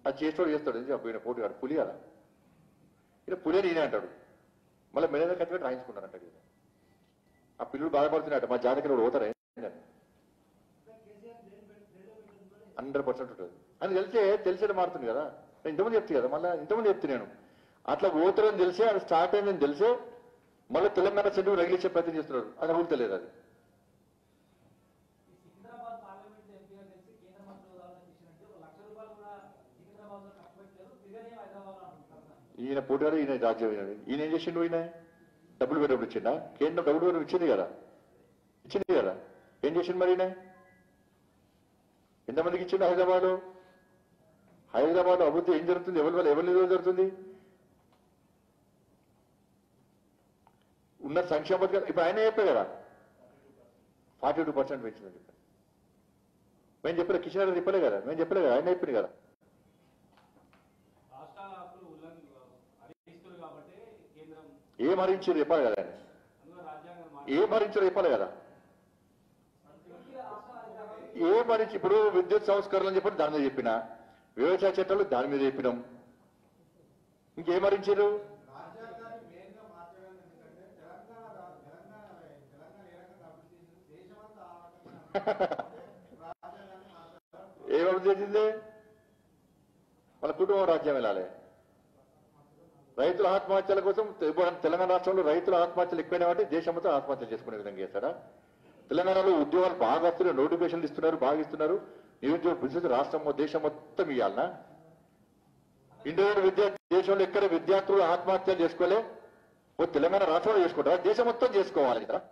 అది చేస్తాడు ఈయన పోటీ కాదు, పులి కదా ఈయన, పులి అని ఈయన అంటాడు. మళ్ళీ మేనేజర్ కట్టి రాయించుకుంటారు అంటాడు. ఆ పిల్లలు బాధపడుతున్నాడు, మా జాతకలు పోతారా 100% ఉంటుంది అని తెలిసే మారుతుంది కదా. నేను ఇంతమంది చెప్తాను కదా, మళ్ళీ ఇంతమంది చెప్తున్నాను అట్లా పోతారని తెలిసే అది స్టార్ట్ అయిందని తెలిసే మళ్ళీ తెలంగాణ సెంటర్ రగిలించే ప్రయత్నం చేస్తున్నారు. అది అమలు తెలియదు. అది ఈయన పోటీగాడు, ఈయన రాజ్యం. ఈయన ఏం చేసిండు? ఈయన డబ్బులు ఇచ్చిండా? కేంద్రం డబ్బులు ఇచ్చింది కదా. ఏం చేసిండు మరి ఈయన? ఎంతమందికి ఇచ్చిండు? హైదరాబాద్ అభివృద్ధి ఏం జరుగుతుంది? ఎవరి నిధులు జరుగుతుంది? ఉన్న సంక్షేమ పథకాలు ఇప్పుడు ఆయన చెప్పారు కదా 42% పెంచిందని చెప్పారు. మేము చెప్పలే, కిషన్ రెడ్డి చెప్పలే కదా, మేము చెప్పలే కదా, ఆయన చెప్పింది కదా. ఏం హరించారు చెప్పాలి కదా ఆయన, ఏం హరించారు చెప్పాలి కదా. ఏం హరించి ఇప్పుడు విద్యుత్ సంస్కరణలు అని చెప్పి దాని మీద చెప్పిన, వ్యవసాయ చట్టాలు దాని మీద చెప్పినాం, ఇంకేం హరించారు? ఏం అభివృద్ధి చేసింది? వాళ్ళ కుటుంబం రాజ్యం వెళ్ళాలి. రైతుల ఆత్మహత్యల కోసం తెలంగాణ రాష్ట్రంలో రైతుల ఆత్మహత్యలు ఎక్కువైనా అంటే దేశం మొత్తం ఆత్మహత్యలు చేసుకునే విధంగా చేస్తారా? తెలంగాణలో ఉద్యోగాలు బాగా వస్తున్నాయి, నోటిఫికేషన్లు ఇస్తున్నారు, బాగా ఇస్తున్నారు. నిరుద్యోగ బిజినెస్ రాష్ట్రం దేశం మొత్తం ఇవ్వాలనా? ఇంటర్మీడియట్ దేశంలో ఎక్కడ విద్యార్థులు ఆత్మహత్యలు చేసుకోలే, తెలంగాణ రాష్ట్రంలో చేసుకుంటారా? దేశం మొత్తం చేసుకోవాలి కదా.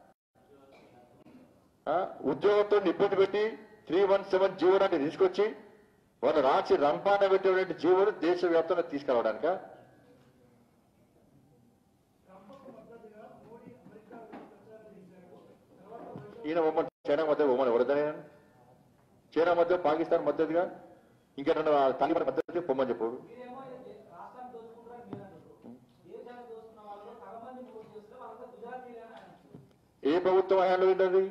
ఉద్యోగంతో ఇబ్బంది పెట్టి 317 జీవోనాన్ని తీసుకొచ్చి వాళ్ళు రాసి రంపాన పెట్టేటువంటి జీవోలు దేశవ్యాప్తంగా తీసుకురావడానిక? ఈయన చైనా మధ్య ఎవరిదనే? చైనా మధ్య పాకిస్తాన్ మద్దతుగా ఇంకేటన్నా తాలిబాన్ మద్దతు పొమ్మని చెప్పాడు. ఏ ప్రభుత్వం హయాంలో ఏంటది?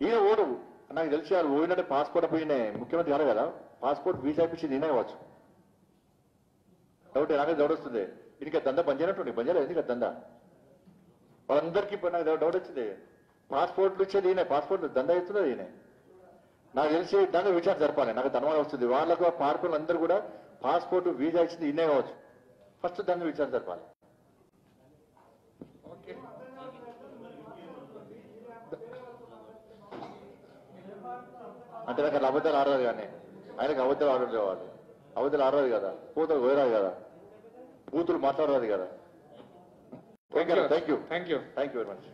ఈయన ఓడు నాకు తెలిసి వాళ్ళు పోయినట్టే పాస్పోర్ట్ పోయినాయి, ముఖ్యమంత్రి కాదు కదా, పాస్పోర్ట్ వీసా ఇప్పించింది ఈయన కావచ్చు. డౌట్ నాకే డౌట్ వస్తుంది. దీనికి దందా పనిచేయనట్టు పనిచేయలేదు. ఎందుకు దందా వాళ్ళందరికీ నాకు డౌట్ వచ్చింది. పాస్పోర్ట్లు ఇచ్చేది ఈయన, పాస్పోర్ట్ దందా ఇస్తున్నది ఈయన. నాకు తెలిసి దాన్ని విచారణ జరపాలి. నాకు ధన్యవాదం వస్తుంది. వాళ్ళకు పార్కులు అందరూ కూడా పాస్పోర్ట్ వీసా ఇచ్చింది ఈయనే కావచ్చు. ఫస్ట్ దాన్ని విచారణ జరపాలి. ఓకే. అంటే నాకు అట్లా అబద్ధాలు ఆడరాదు కానీ ఆయనకు అబద్ధాలు ఆడలేవాడు. అబద్ధాలు ఆడరాదు కదా, పూతలు పోయరాదు కదా, బూతులు మాట్లాడరాదు కదా. Okay, thank you thank you. Thank you very much.